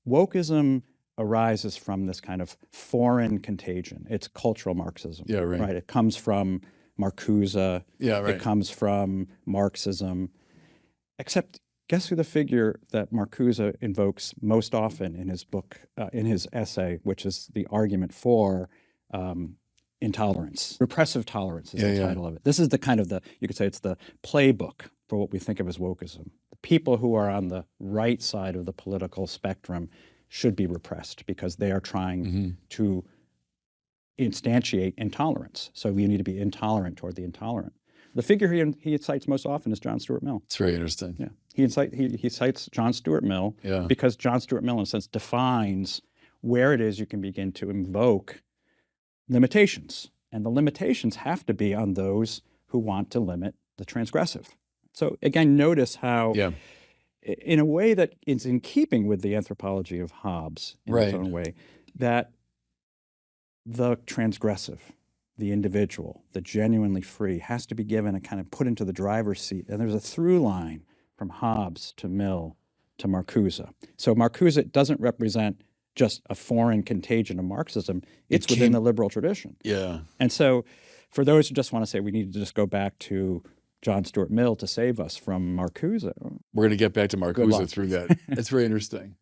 wokeism arises from this kind of foreign contagion. It's cultural Marxism, right? It comes from Marcuse, it comes from Marxism, except guess who the figure that Marcuse invokes most often in his book, in his essay, which is the argument for intolerance. Repressive tolerance is the title of it. This is the kind of you could say it's the playbook for what we think of as wokeism. The people who are on the right side of the political spectrum should be repressed because they are trying to instantiate intolerance. So we need to be intolerant toward the intolerant. The figure he cites most often is John Stuart Mill. It's very interesting. Yeah, he cites John Stuart Mill because John Stuart Mill, in a sense, defines where it is you can begin to invoke limitations. And the limitations have to be on those who want to limit the transgressive. So again, notice how, in a way that is in keeping with the anthropology of Hobbes, in its own way, that the transgressive, the individual, the genuinely free, has to be given a kind of put into the driver's seat. And there's a through line from Hobbes to Mill to Marcuse. So Marcuse doesn't represent just a foreign contagion of Marxism. It's within the liberal tradition. Yeah. And so for those who just want to say we need to just go back to John Stuart Mill to save us from Marcuse. We're going to get back to Marcuse through that. It's very interesting.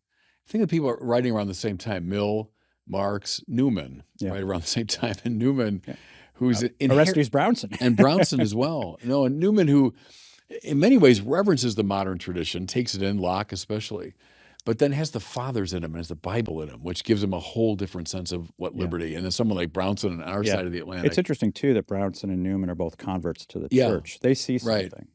I think that people are writing around the same time, Mill, Marx, Newman, right around the same time. And Newman, who's Orestes Brownson. And Brownson as well. And Newman, who in many ways reverences the modern tradition, takes it in, Locke especially, but then has the fathers in him and has the Bible in him, which gives him a whole different sense of what liberty. And then someone like Brownson on our side of the Atlantic. It's interesting, too, that Brownson and Newman are both converts to the church. They see something,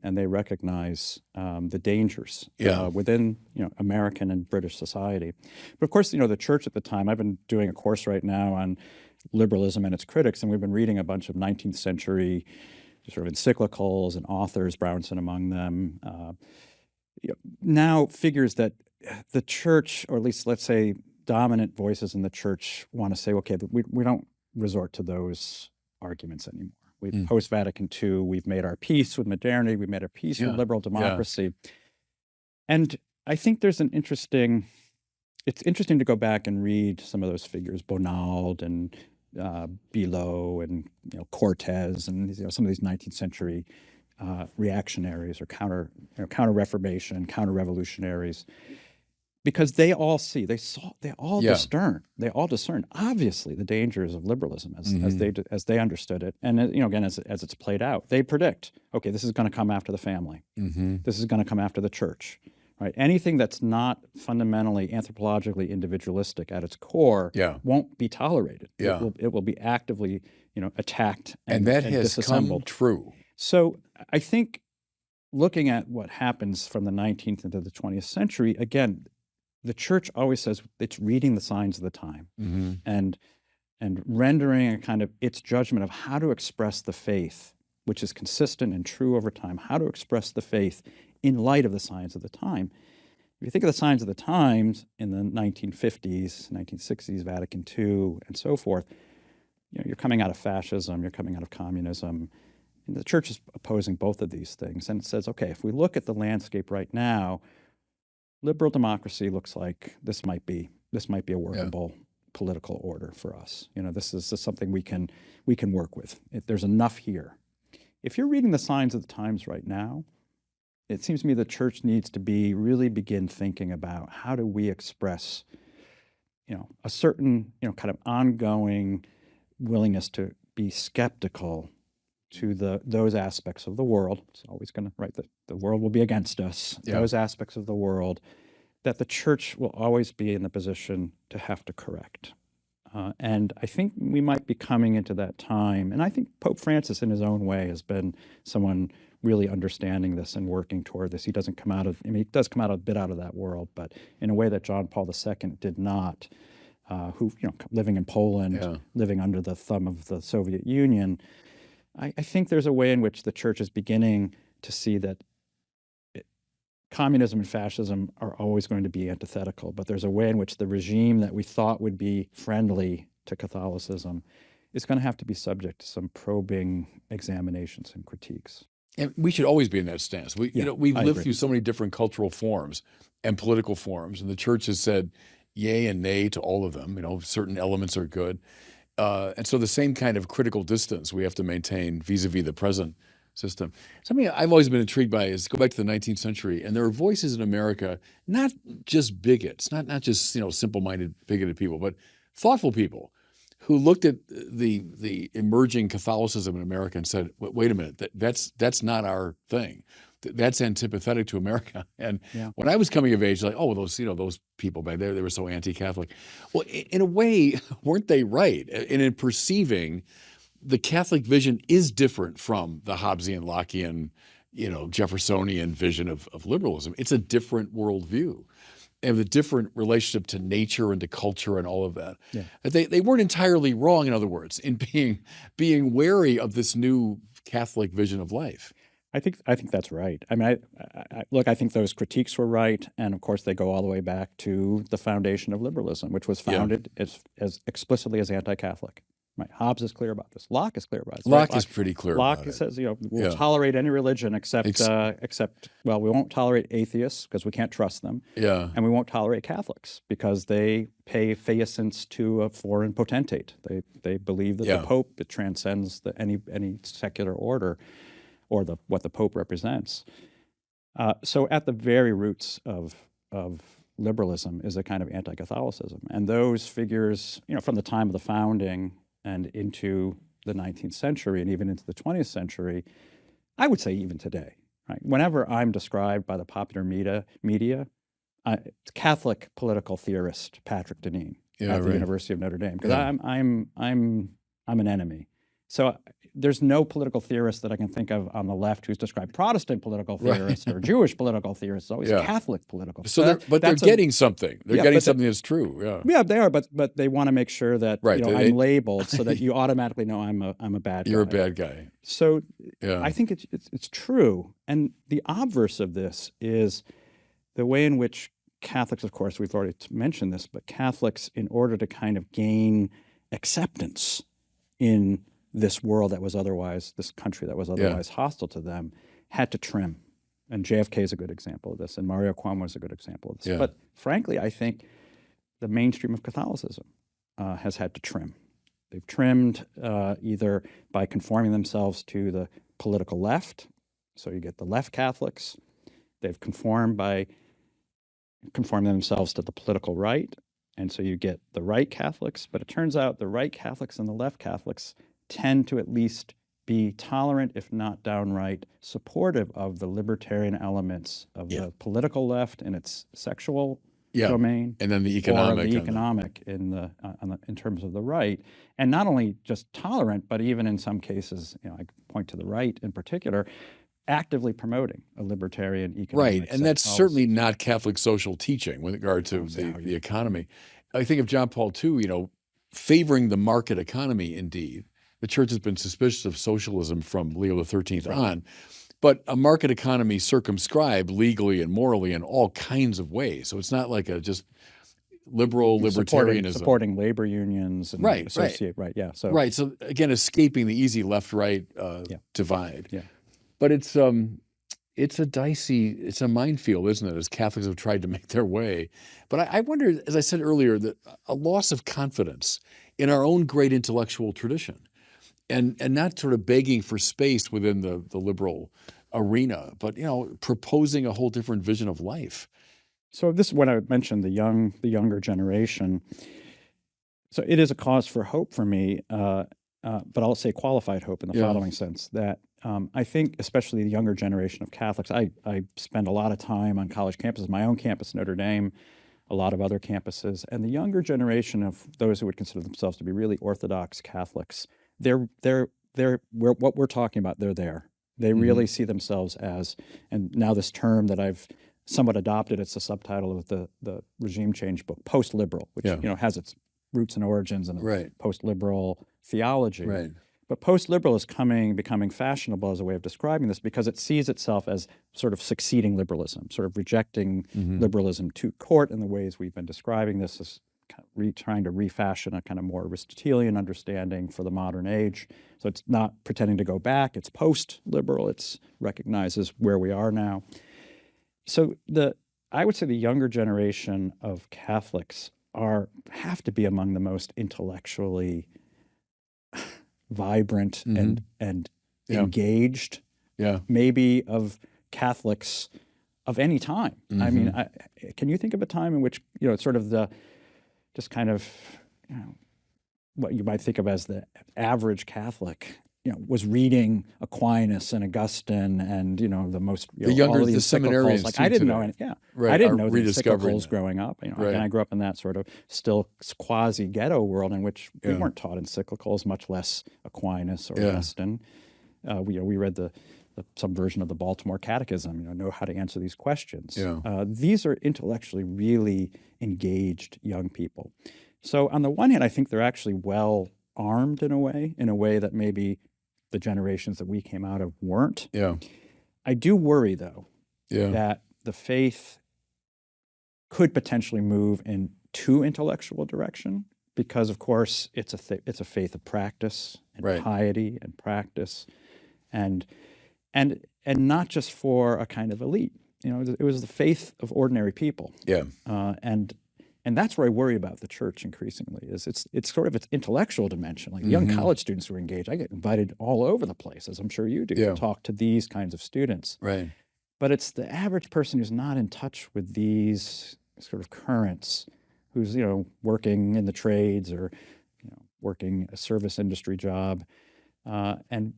and they recognize the dangers within American and British society. But of course, the church at the time, I've been doing a course right now on liberalism and its critics, and we've been reading a bunch of 19th century sort of encyclicals and authors, Brownson among them, now figures that the church, or at least let's say dominant voices in the church, want to say, okay, we don't resort to those arguments anymore. Post-Vatican II, we've made our peace with modernity, we've made our peace with liberal democracy. And I think there's it's interesting to go back and read some of those figures, Bonald and Below and Cortez and some of these 19th century reactionaries or counter-reformation, counter-revolutionaries, because they all discern obviously the dangers of liberalism as they understood it, and again as it's played out. They predict, okay, this is going to come after the family, this is going to come after the church, right? Anything that's not fundamentally anthropologically individualistic at its core won't be tolerated. It will be actively attacked and that has come true. So I think looking at what happens from the 19th into the 20th century, again, the church always says it's reading the signs of the time and rendering a kind of its judgment of how to express the faith, which is consistent and true over time, how to express the faith in light of the signs of the time. If you think of the signs of the times in the 1950s, 1960s, Vatican II, and so forth, you're coming out of fascism, you're coming out of communism, and the church is opposing both of these things. And it says, okay, if we look at the landscape right now, liberal democracy looks like this might be a workable political order for us. This is something we can work with. There's enough here. If you're reading the signs of the times right now, it seems to me the church needs to really begin thinking about how do we express, a certain, kind of ongoing willingness to be skeptical to those aspects of the world. It's always going to, right, the world will be against us. Those aspects of the world that the church will always be in the position to have to correct. And I think we might be coming into that time. And I think Pope Francis, in his own way, has been someone really understanding this and working toward this. He doesn't come out of, he does come out a bit out of that world, but in a way that John Paul II did not, who, living in Poland, living under the thumb of the Soviet Union. I think there's a way in which the church is beginning to see that communism and fascism are always going to be antithetical, but there's a way in which the regime that we thought would be friendly to Catholicism is going to have to be subject to some probing examinations and critiques. And we should always be in that stance. We've lived through so many different cultural forms and political forms, and the church has said yay and nay to all of them. Certain elements are good. And so the same kind of critical distance we have to maintain vis-a-vis the present system. Something I've always been intrigued by is go back to the 19th century, and there are voices in America, not just bigots, not just simple-minded, bigoted people, but thoughtful people who looked at the emerging Catholicism in America and said, "Wait a minute, that's not our thing. That's antipathetic to America." And when I was coming of age, like, oh, those people back there, they were so anti-Catholic. Well, in a way, weren't they right? And in perceiving the Catholic vision is different from the Hobbesian, Lockean, Jeffersonian vision of liberalism. It's a different worldview. They have a different relationship to nature and to culture and all of that. They weren't entirely wrong, in other words, in being wary of this new Catholic vision of life. I think that's right. I mean, I think those critiques were right, and of course they go all the way back to the foundation of liberalism, which was founded as explicitly as anti-Catholic. Right. Hobbes is clear about this. Locke is clear about this. Locke is pretty clear about it. Locke says, we'll tolerate any religion except, we won't tolerate atheists because we can't trust them. And we won't tolerate Catholics because they pay feasance to a foreign potentate. They believe that the Pope, it transcends any secular order or what the Pope represents. So at the very roots of liberalism is a kind of anti-Catholicism. And those figures, from the time of the founding and into the 19th century and even into the 20th century, I would say even today, right? Whenever I'm described by the popular media, Catholic political theorist Patrick Deneen at the University of Notre Dame, because I'm an enemy. So there's no political theorist that I can think of on the left who's described Protestant political theorists or Jewish political theorists. It's always Catholic political. So they're getting something. They're getting something that's true. Yeah, they are. But they want to make sure that I'm labeled so that you automatically know I'm a bad guy. You're a bad guy. So I think it's true. And the obverse of this is the way in which Catholics, of course, we've already mentioned this, but Catholics, in order to kind of gain acceptance in this world that was otherwise, this country that was otherwise hostile to them, had to trim. And JFK is a good example of this, and Mario Cuomo is a good example of this. Yeah. But frankly, I think the mainstream of Catholicism has had to trim. They've trimmed either by conforming themselves to the political left, so you get the left Catholics. They've conformed by conforming themselves to the political right, and so you get the right Catholics. But it turns out the right Catholics and the left Catholics tend to at least be tolerant, if not downright supportive of the libertarian elements of the political left in its sexual domain, and then the economic, or the economic in terms of the right, and not only just tolerant, but even in some cases, I point to the right in particular, actively promoting a libertarian economic right, and that's certainly not Catholic social teaching with regard to the economy. I think of John Paul II, favoring the market economy. Indeed, the Church has been suspicious of socialism from Leo XIII on, but a market economy circumscribed legally and morally in all kinds of ways. So it's not like a just liberal libertarianism. Supporting labor unions and So again, escaping the easy left-right divide. Yeah. But it's a minefield, isn't it, as Catholics have tried to make their way. But I wonder, as I said earlier, that a loss of confidence in our own great intellectual tradition and not sort of begging for space within the liberal arena, but, proposing a whole different vision of life. So this is when I mentioned the younger generation. So it is a cause for hope for me, but I'll say qualified hope in the following sense, that I think especially the younger generation of Catholics, I spend a lot of time on college campuses, my own campus, Notre Dame, a lot of other campuses, and the younger generation of those who would consider themselves to be really Orthodox Catholics, they're what we're talking about, they're there. They really see themselves as, and now this term that I've somewhat adopted, it's the subtitle of the regime change book, post-liberal, which has its roots and origins in a post-liberal theology. Right. But post-liberal is becoming fashionable as a way of describing this because it sees itself as sort of succeeding liberalism, sort of rejecting liberalism to court in the ways we've been describing this as kind of trying to refashion a kind of more Aristotelian understanding for the modern age. So it's not pretending to go back, it's post-liberal, it recognizes where we are now. So I would say the younger generation of Catholics have to be among the most intellectually vibrant and engaged, maybe of Catholics of any time. I mean, can you think of a time in which sort of what you might think of as the average Catholic, was reading Aquinas and Augustine and the most the younger the seminarians. Like I didn't know any, I didn't know the encyclicals growing up. And I grew up in that sort of still quasi ghetto world in which we weren't taught encyclicals, much less Aquinas or Augustine. We read some version of the Baltimore Catechism. Know how to answer these questions. These are intellectually really engaged young people. So on the one hand, I think they're actually well armed in a way that maybe the generations that we came out of weren't. I do worry, though, that the faith could potentially move in too intellectual direction because, of course, it's a faith of practice and piety and practice, and not just for a kind of elite. It was the faith of ordinary people. And that's where I worry about the church increasingly. It's sort of its intellectual dimension. Like young college students who are engaged, I get invited all over the place, as I'm sure you do, to talk to these kinds of students. Right. But it's the average person who's not in touch with these sort of currents, who's working in the trades or working a service industry job, and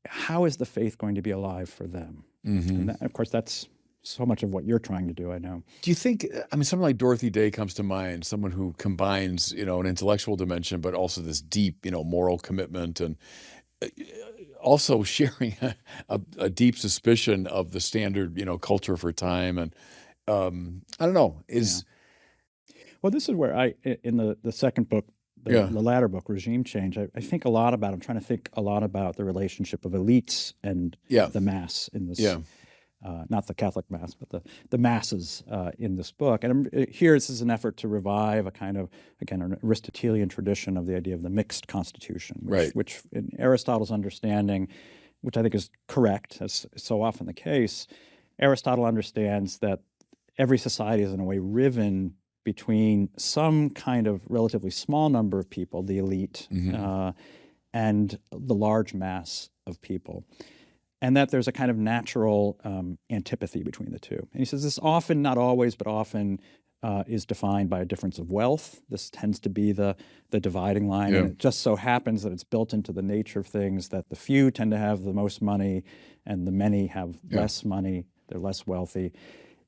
how is the faith going to be alive for them? And of course, that's so much of what you're trying to do, I know. Do you think, I mean, someone like Dorothy Day comes to mind, someone who combines, an intellectual dimension, but also this deep, moral commitment, and also sharing a deep suspicion of the standard, culture for time. And I don't know, Well, this is where in the second book, the latter book, Regime Change, I think a lot about, I'm trying to think a lot about the relationship of elites and the mass in this, not the Catholic mass, but the masses in this book. And here this is an effort to revive a kind of, again, an Aristotelian tradition of the idea of the mixed constitution, which in Aristotle's understanding, which I think is correct, as is so often the case, Aristotle understands that every society is in a way riven between some kind of relatively small number of people, the elite, and the large mass of people, and that there's a kind of natural antipathy between the two. And he says this often, not always, but often is defined by a difference of wealth. This tends to be the dividing line, and it just so happens that it's built into the nature of things that the few tend to have the most money and the many have less money, they're less wealthy.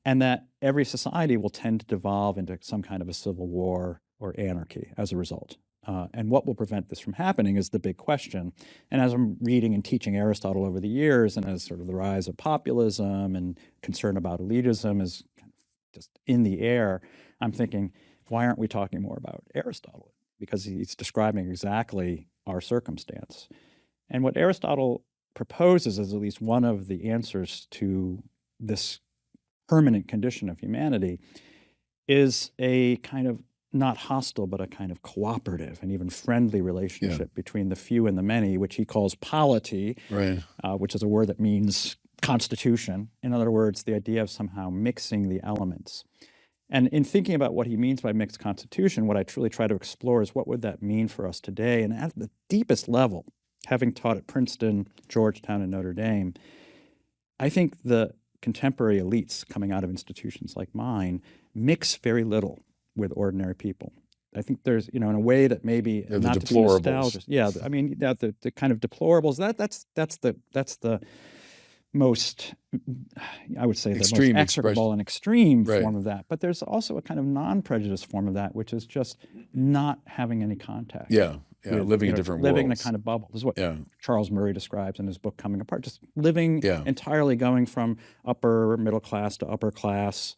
And that every society will tend to devolve into some kind of a civil war or anarchy as a result. And what will prevent this from happening is the big question. And as I'm reading and teaching Aristotle over the years, and as sort of the rise of populism and concern about elitism is kind of just in the air, I'm thinking, why aren't we talking more about Aristotle? Because he's describing exactly our circumstance. And what Aristotle proposes as at least one of the answers to this permanent condition of humanity is a kind of not hostile, but a kind of cooperative and even friendly relationship between the few and the many, which he calls polity, which is a word that means constitution. In other words, the idea of somehow mixing the elements. And in thinking about what he means by mixed constitution, what I truly try to explore is what would that mean for us today? And at the deepest level, having taught at Princeton, Georgetown, and Notre Dame, I think the contemporary elites coming out of institutions like mine mix very little with ordinary people. I think there's, in a way that maybe not to be nostalgic. Yeah, I mean, the kind of deplorables. That's the most, I would say, the extreme most execrable and extreme form of that. But there's also a kind of non-prejudiced form of that, which is just not having any contact. Living in different worlds. Living in a kind of bubble. This is what Charles Murray describes in his book Coming Apart. Just living entirely, going from upper middle class to upper class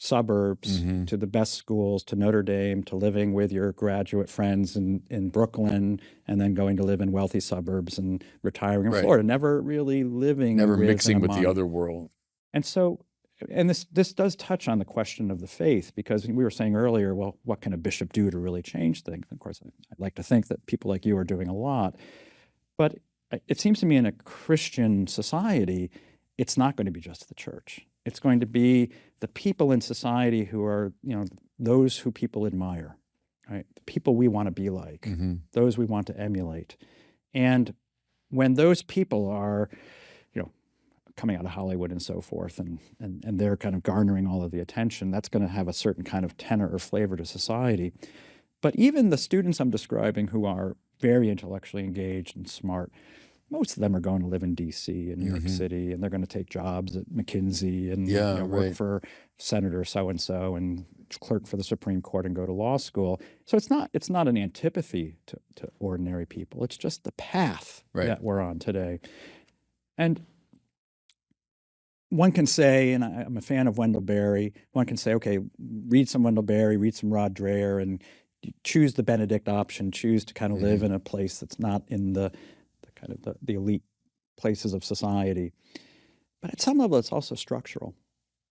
suburbs to the best schools, to Notre Dame, to living with your graduate friends in Brooklyn, and then going to live in wealthy suburbs and retiring in Florida. Never really living, never mixing with the other world. And so, and this does touch on the question of the faith, because we were saying earlier, well, what can a bishop do to really change things? Of course, I'd like to think that people like you are doing a lot. But it seems to me in a Christian society, it's not going to be just the church. It's going to be the people in society who are, those who people admire, right? The people we want to be like, those we want to emulate. And when those people are, coming out of Hollywood and so forth, and they're kind of garnering all of the attention, that's going to have a certain kind of tenor or flavor to society. But even the students I'm describing who are very intellectually engaged and smart, most of them are going to live in D.C. and New York City, and they're going to take jobs at McKinsey and work for Senator so-and-so and clerk for the Supreme Court and go to law school. So it's not an antipathy to ordinary people. It's just the path that we're on today. And one can say, and I'm a fan of Wendell Berry, one can say, okay, read some Wendell Berry, read some Rod Dreher, and choose the Benedict option, choose to kind of live in a place that's not in the kind of the elite places of society. But at some level, it's also structural.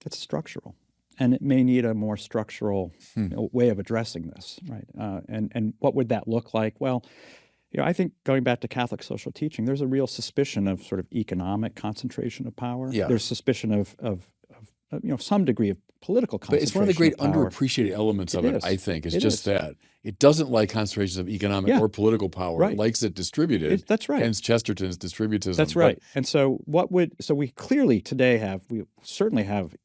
It's structural. And it may need a more structural way of addressing this, right? And what would that look like? Well, I think going back to Catholic social teaching, there's a real suspicion of sort of economic concentration of power. There's suspicion of some degree of political concentration. But it's one of the great underappreciated elements of it, I think. It's just that. It doesn't like concentrations of economic or political power. It likes it distributed. That's right. Hence Chesterton's distributism. That's right. And so we clearly today we certainly have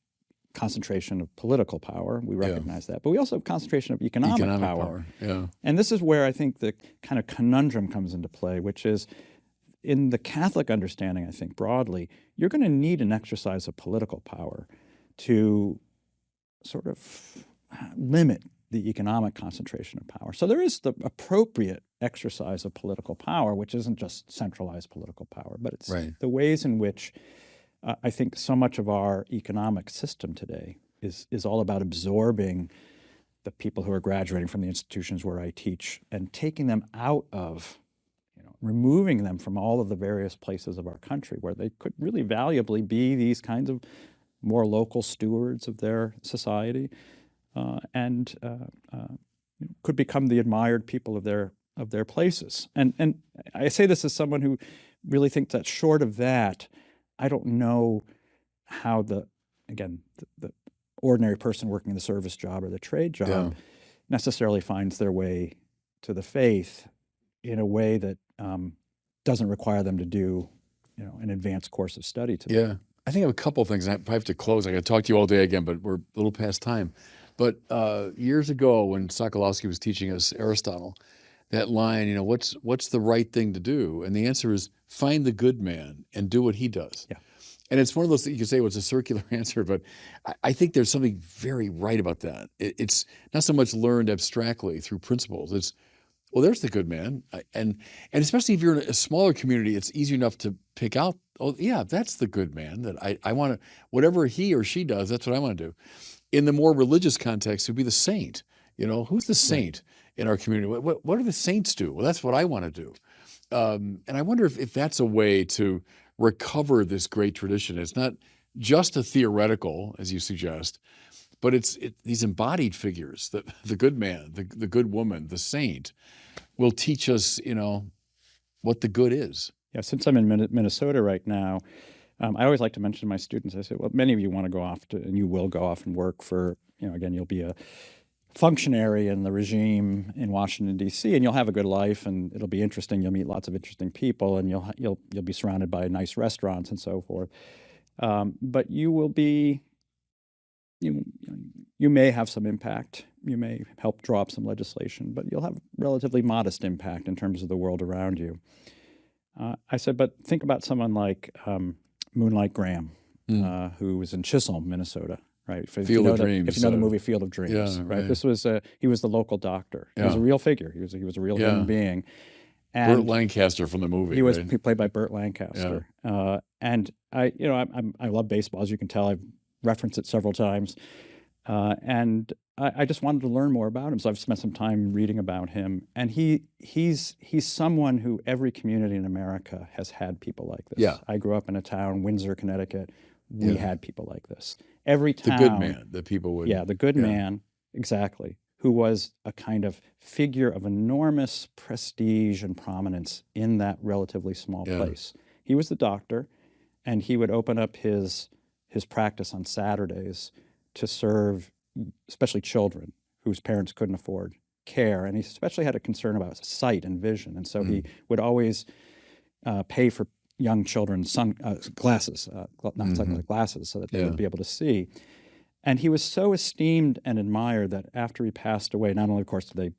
concentration of political power. We recognize that. But we also have concentration of economic power. Yeah. And this is where I think the kind of conundrum comes into play, which is in the Catholic understanding, I think broadly, you're going to need an exercise of political power to sort of limit the economic concentration of power. So there is the appropriate exercise of political power, which isn't just centralized political power, but it's the ways in which I think so much of our economic system today is all about absorbing the people who are graduating from the institutions where I teach and taking them out of, removing them from all of the various places of our country where they could really valuably be these kinds of more local stewards of their society, and could become the admired people of their places. And I say this as someone who really thinks that short of that, I don't know how the ordinary person working in the service job or the trade job necessarily finds their way to the faith in a way that doesn't require them to do, an advanced course of study today. Yeah. I think I have a couple of things. I have to close. I got to talk to you all day again, but we're a little past time. But years ago, when Sokolowski was teaching us Aristotle, that line, what's the right thing to do? And the answer is find the good man and do what he does. Yeah. And it's one of those that you could say was a circular answer, but I think there's something very right about that. It's not so much learned abstractly through principles. It's, well, there's the good man. And especially if you're in a smaller community, it's easy enough to pick out, oh, yeah, that's the good man that I want to, whatever he or she does, that's what I want to do. In the more religious context, it would be the saint. Who's the saint in our community? What do the saints do? Well, that's what I want to do. And I wonder if that's a way to recover this great tradition. It's not just a theoretical, as you suggest, but it's these embodied figures, the good man, the good woman, the saint, will teach us, what the good is. Yeah, since I'm in Minnesota right now, I always like to mention to my students, I say, well, many of you want to go off and you will go off and work for, again, you'll be a functionary in the regime in Washington, D.C., and you'll have a good life, and it'll be interesting. You'll meet lots of interesting people, and you'll be surrounded by nice restaurants and so forth. But you will be, you may have some impact. You may help draw up some legislation, but you'll have relatively modest impact in terms of the world around you. I said, but think about someone like Moonlight Graham, who was in Chisholm, Minnesota. Right. If Field of Dreams. If you know the movie Field of Dreams, yeah, right? This was he was the local doctor. He was a real figure. He was a real human being. And Burt Lancaster from the movie. He was played by Burt Lancaster. Yeah. And I love baseball, as you can tell. I've referenced it several times. And I just wanted to learn more about him, so I've spent some time reading about him. And he's someone who every community in America has had people like this. Yeah. I grew up in a town, Windsor, Connecticut. We had people like this. Every town. The good man that people would. Yeah, the good man, exactly, who was a kind of figure of enormous prestige and prominence in that relatively small place. He was the doctor, and he would open up his practice on Saturdays to serve especially children whose parents couldn't afford care. And he especially had a concern about sight and vision. And so he would always pay for young children's glasses, not sunglasses, glasses, so that they would be able to see. And he was so esteemed and admired that after he passed away, not only, of course, did they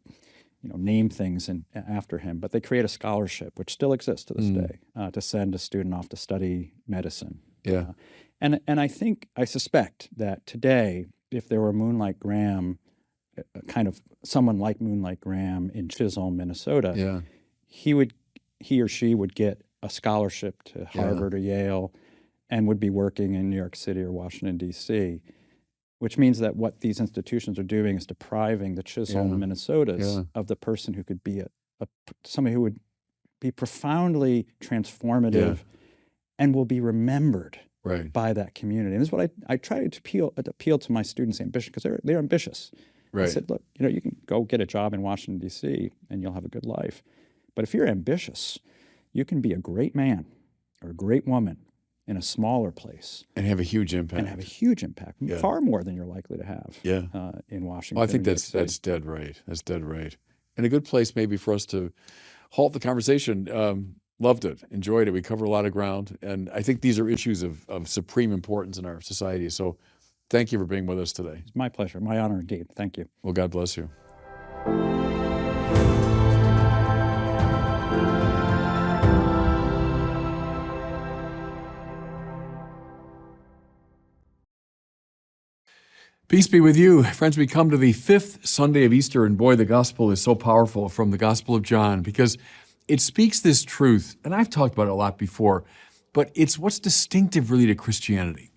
name things after him, but they create a scholarship, which still exists to this day, to send a student off to study medicine. Yeah. And I suspect that today, if there were Moonlight Graham, kind of someone like Moonlight Graham in Chisholm, Minnesota, he or she would get a scholarship to Harvard or Yale and would be working in New York City or Washington, D.C., which means that what these institutions are doing is depriving the Chisholm, Minnesotas of the person who could be somebody who would be profoundly transformative and will be remembered by that community. And this is what I try to appeal to my students' ambition, because they're ambitious. I said, look, you can go get a job in Washington, D.C., and you'll have a good life. But if you're ambitious, you can be a great man or a great woman in a smaller place. And have a huge impact. Far more than you're likely to have in Washington. Well, I think that's dead right. That's dead right. And a good place maybe for us to halt the conversation. Loved it, enjoyed it. We covered a lot of ground. And I think these are issues of supreme importance in our society. So thank you for being with us today. It's my pleasure, my honor indeed. Thank you. Well, God bless you. Peace be with you. Friends, we come to the fifth Sunday of Easter, and boy, the gospel is so powerful from the Gospel of John because it speaks this truth, and I've talked about it a lot before, but it's what's distinctive really to Christianity.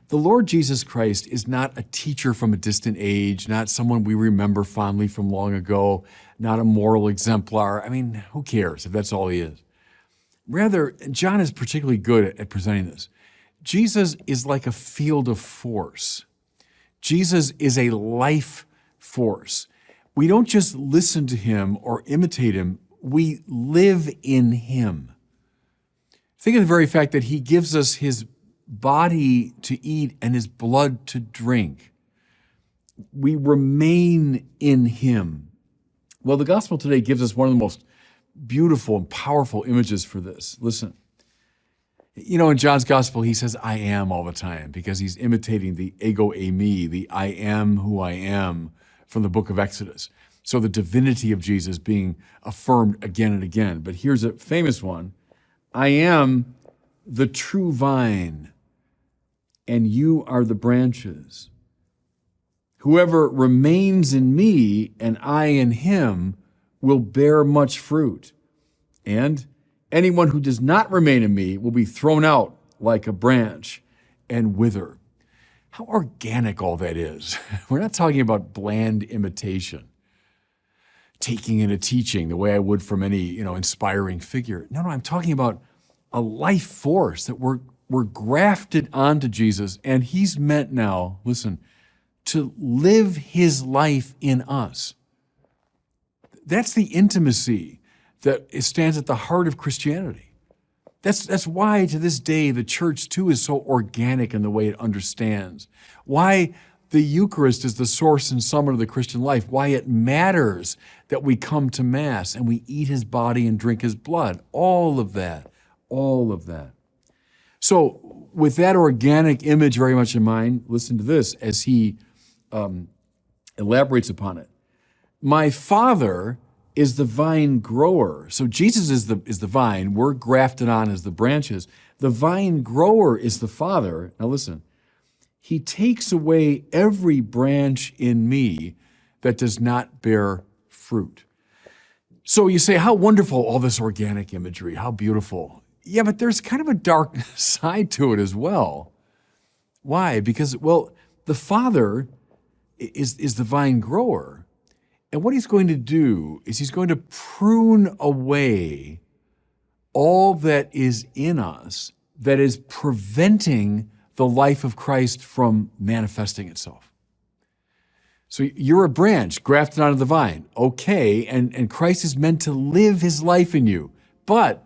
The Lord Jesus Christ is not a teacher from a distant age, not someone we remember fondly from long ago, not a moral exemplar. I mean, who cares if that's all he is? Rather, John is particularly good at presenting this. Jesus is like a field of force. Jesus is a life force. We don't just listen to him or imitate him, we live in him. Think of the very fact that he gives us his body to eat and his blood to drink. We remain in him. Well, the gospel today gives us one of the most beautiful and powerful images for this. Listen. You know, in John's gospel, he says, I am all the time, because he's imitating the ego eimi, the I am who I am from the book of Exodus. So the divinity of Jesus being affirmed again and again. But here's a famous one. I am the true vine, and you are the branches. Whoever remains in me and I in him will bear much fruit. And anyone who does not remain in me will be thrown out like a branch and wither. How organic all that is. We're not talking about bland imitation, taking in a teaching the way I would from any, inspiring figure. No, I'm talking about a life force that we're grafted onto Jesus, and he's meant now, listen, to live his life in us. That's the intimacy that stands at the heart of Christianity. That's why to this day the church too is so organic in the way it understands. Why the Eucharist is the source and summit of the Christian life. Why it matters that we come to Mass and we eat his body and drink his blood. All of that. So with that organic image very much in mind, listen to this as he elaborates upon it. My Father is the vine grower. So Jesus is the vine. We're grafted on as the branches. The vine grower is the Father. Now listen, he takes away every branch in me that does not bear fruit. So you say, how wonderful all this organic imagery, how beautiful. Yeah, but there's kind of a dark side to it as well. Why? Because, the Father is the vine grower. And what he's going to do is he's going to prune away all that is in us that is preventing the life of Christ from manifesting itself. So you're a branch grafted onto the vine. Okay, and Christ is meant to live his life in you. But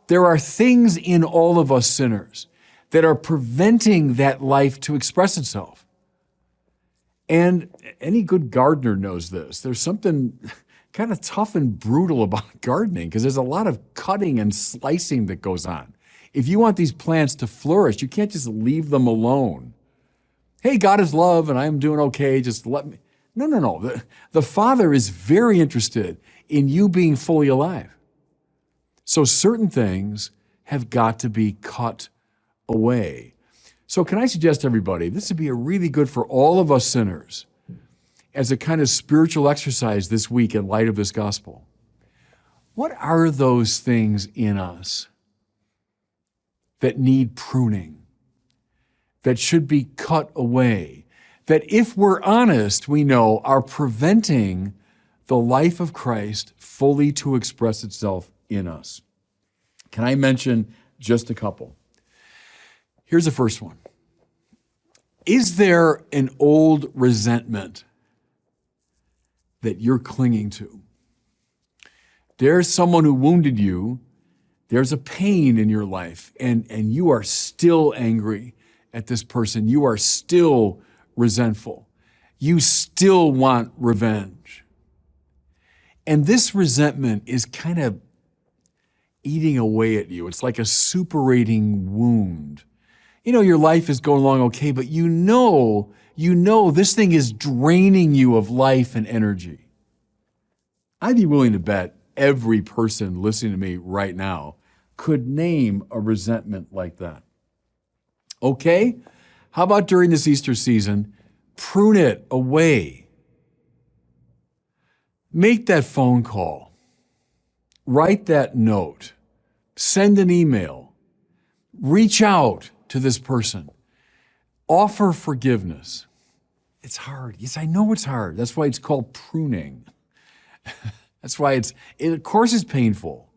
there are things in all of us sinners that are preventing that life to express itself. And any good gardener knows this. There's something kind of tough and brutal about gardening because there's a lot of cutting and slicing that goes on. If you want these plants to flourish, you can't just leave them alone. Hey, God is love and I'm doing okay, just let me. No. The Father is very interested in you being fully alive. So certain things have got to be cut away. So can I suggest to everybody, this would be a really good for all of us sinners as a kind of spiritual exercise this week in light of this gospel. What are those things in us that need pruning, that should be cut away, that if we're honest, we know are preventing the life of Christ fully to express itself in us? Can I mention just a couple? Here's the first one. Is there an old resentment that you're clinging to? There's someone who wounded you. There's a pain in your life, and you are still angry at this person. You are still resentful. You still want revenge. And this resentment is kind of eating away at you. It's like a suppurating wound. Your life is going along okay, but you know this thing is draining you of life and energy. I'd be willing to bet every person listening to me right now could name a resentment like that. Okay, how about during this Easter season, Prune it away. Make that phone call. Write that note. Send an email. Reach out to this person. Offer forgiveness. It's hard. Yes, I know it's hard. That's why it's called pruning. That's why it of course is painful.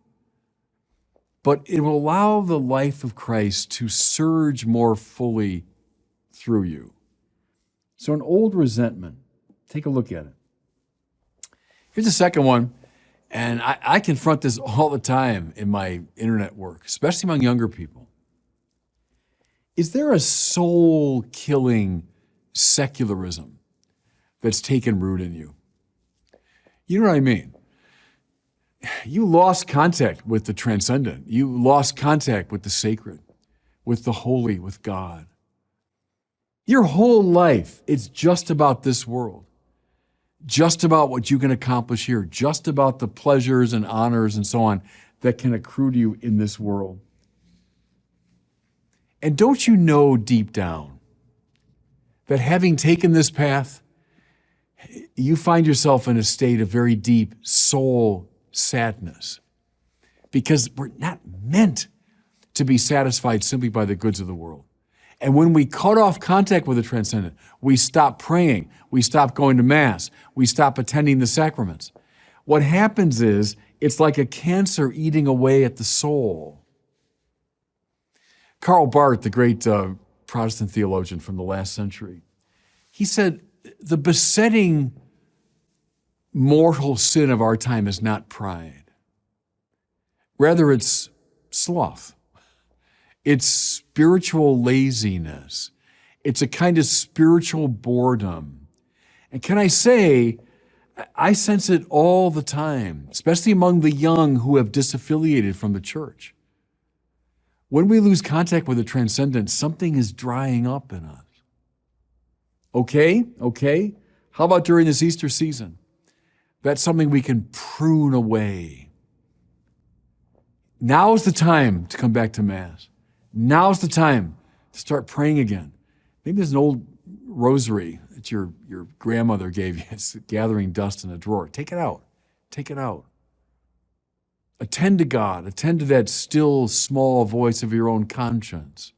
But it will allow the life of Christ to surge more fully through you. So an old resentment, take a look at it. Here's the second one, and I confront this all the time in my internet work, especially among younger people. Is there a soul-killing secularism that's taken root in you? You know what I mean? You lost contact with the transcendent. You lost contact with the sacred, with the holy, with God. Your whole life, it's just about this world, just about what you can accomplish here, just about the pleasures and honors and so on that can accrue to you in this world. And don't you know deep down that having taken this path, you find yourself in a state of very deep soul sadness, because we're not meant to be satisfied simply by the goods of the world. And when we cut off contact with the transcendent, we stop praying, we stop going to Mass, we stop attending the sacraments. What happens is, it's like a cancer eating away at the soul. Karl Barth, the great Protestant theologian from the last century, he said, the besetting mortal sin of our time is not pride. Rather, it's sloth. It's spiritual laziness. It's a kind of spiritual boredom. And can I say, I sense it all the time, especially among the young who have disaffiliated from the church. When we lose contact with the transcendent, something is drying up in us. Okay. How about during this Easter season? That's something we can prune away. Now's the time to come back to Mass. Now's the time to start praying again. Maybe there's an old rosary that your grandmother gave you. It's gathering dust in a drawer. Take it out. Take it out. Attend to God. Attend to that still, small voice of your own conscience.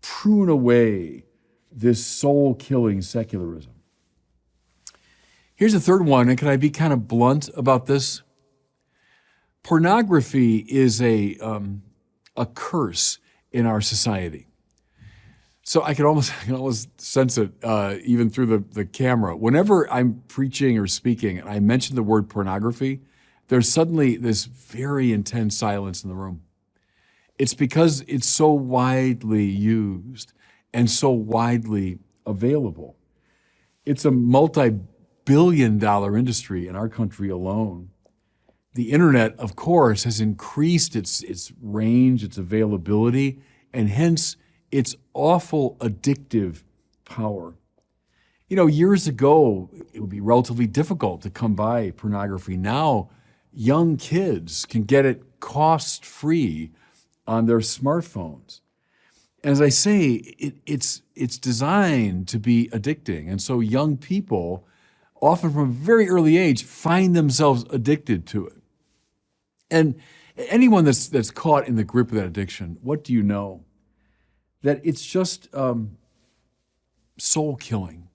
Prune away this soul-killing secularism. Here's a third one, and can I be kind of blunt about this? Pornography is a curse in our society. So I can almost sense it even through the camera. Whenever I'm preaching or speaking and I mention the word pornography, there's suddenly this very intense silence in the room. It's because it's so widely used and so widely available. It's a multi-billion-dollar industry in our country alone. The internet, of course, has increased its range, its availability, and hence its awful addictive power. You know, years ago, it would be relatively difficult to come by pornography. Now, young kids can get it cost-free on their smartphones. As I say, it's designed to be addicting. And so young people, often from a very early age, find themselves addicted to it. And anyone that's caught in the grip of that addiction, what do you know? That it's just soul-killing.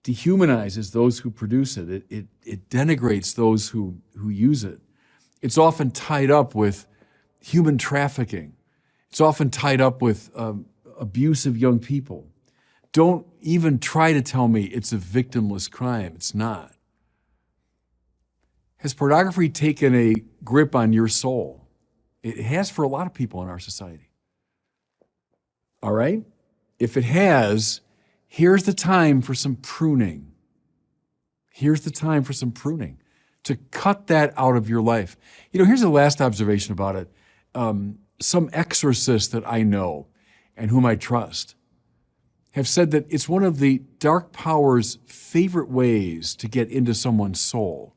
Dehumanizes those who produce it. It denigrates those who use it. It's often tied up with human trafficking. It's often tied up with abuse of young people. Don't even try to tell me it's a victimless crime. It's not. Has pornography taken a grip on your soul? It has for a lot of people in our society. All right? If it has, here's the time for some pruning. Here's the time for some pruning to cut that out of your life. You know, here's the last observation about it. Some exorcists that I know and whom I trust have said that it's one of the dark power's favorite ways to get into someone's soul.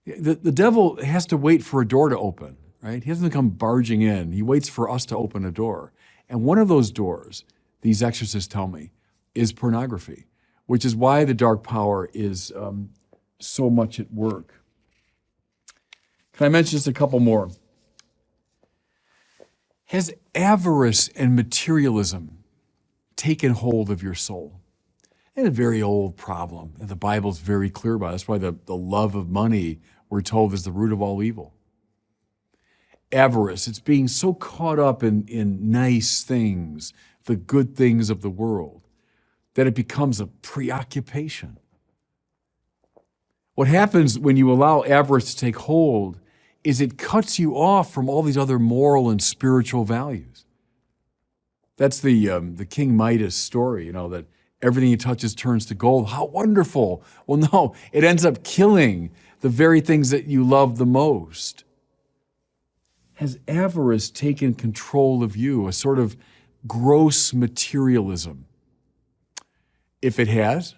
The devil has to wait for a door to open, right? He doesn't come barging in. He waits for us to open a door. And one of those doors, these exorcists tell me, is pornography, which is why the dark power is so much at work. Can I mention just a couple more? Has avarice and materialism taken hold of your soul? It's a very old problem, and the Bible's very clear about it. That's why the love of money, we're told, is the root of all evil. Avarice, it's being so caught up in nice things, the good things of the world, that it becomes a preoccupation. What happens when you allow avarice to take hold is it cuts you off from all these other moral and spiritual values. That's the King Midas story, that everything he touches turns to gold. How wonderful. Well, no, it ends up killing the very things that you love the most. Has avarice taken control of you, a sort of gross materialism? If it has,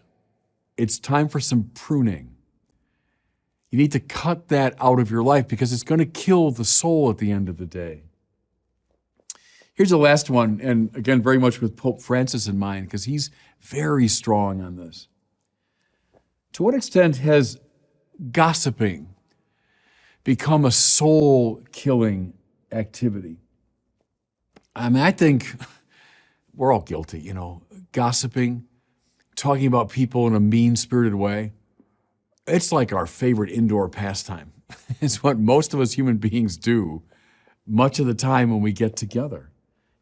it's time for some pruning. You need to cut that out of your life because it's going to kill the soul at the end of the day. Here's the last one, and again, very much with Pope Francis in mind, because he's very strong on this. To what extent has gossiping become a soul-killing activity? I mean, I think we're all guilty, gossiping, talking about people in a mean-spirited way. It's like our favorite indoor pastime. It's what most of us human beings do much of the time when we get together.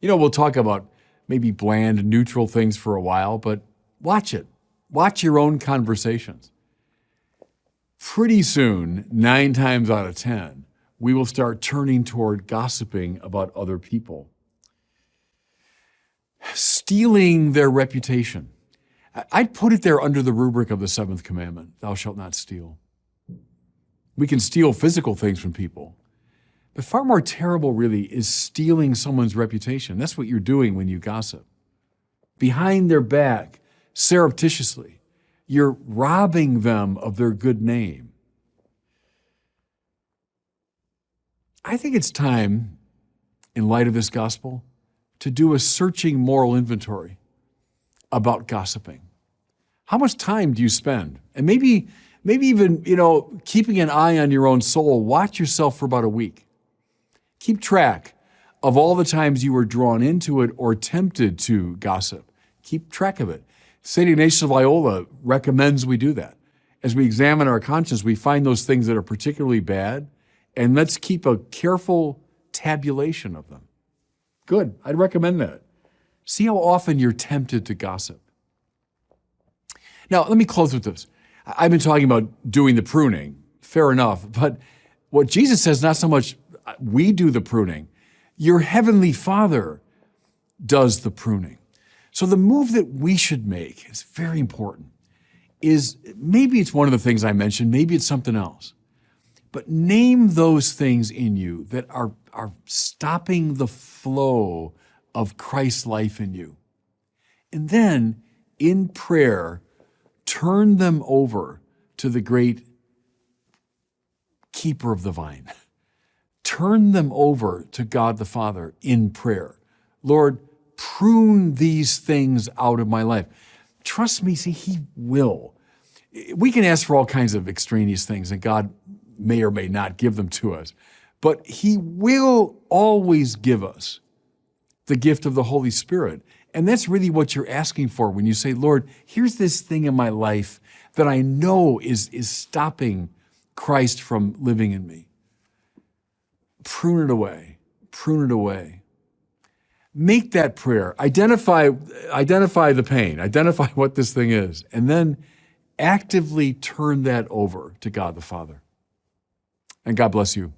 We'll talk about maybe bland, neutral things for a while, but watch it. Watch your own conversations. Pretty soon, 9 times out of 10, we will start turning toward gossiping about other people. Stealing their reputation. I'd put it there under the rubric of the 7th commandment, thou shalt not steal. We can steal physical things from people, but far more terrible really is stealing someone's reputation. That's what you're doing when you gossip. Behind their back, surreptitiously, you're robbing them of their good name. I think it's time, in light of this gospel, to do a searching moral inventory about gossiping. How much time do you spend? And maybe even, keeping an eye on your own soul. Watch yourself for about a week. Keep track of all the times you were drawn into it or tempted to gossip. Keep track of it. St. Ignatius of Loyola recommends we do that. As we examine our conscience, we find those things that are particularly bad, and let's keep a careful tabulation of them. Good. I'd recommend that. See how often you're tempted to gossip. Now, let me close with this. I've been talking about doing the pruning. Fair enough. But what Jesus says, not so much we do the pruning. Your heavenly Father does the pruning. So the move that we should make is very important. Maybe it's one of the things I mentioned, maybe it's something else. But name those things in you that are stopping the flow of Christ's life in you. And then, in prayer, turn them over to the great keeper of the vine. Turn them over to God the Father in prayer. Lord, prune these things out of my life. Trust me, see, He will. We can ask for all kinds of extraneous things, and God may or may not give them to us. But He will always give us the gift of the Holy Spirit. And that's really what you're asking for when you say, Lord, here's this thing in my life that I know is stopping Christ from living in me. Prune it away. Prune it away. Make that prayer. Identify the pain. Identify what this thing is. And then actively turn that over to God the Father. And God bless you.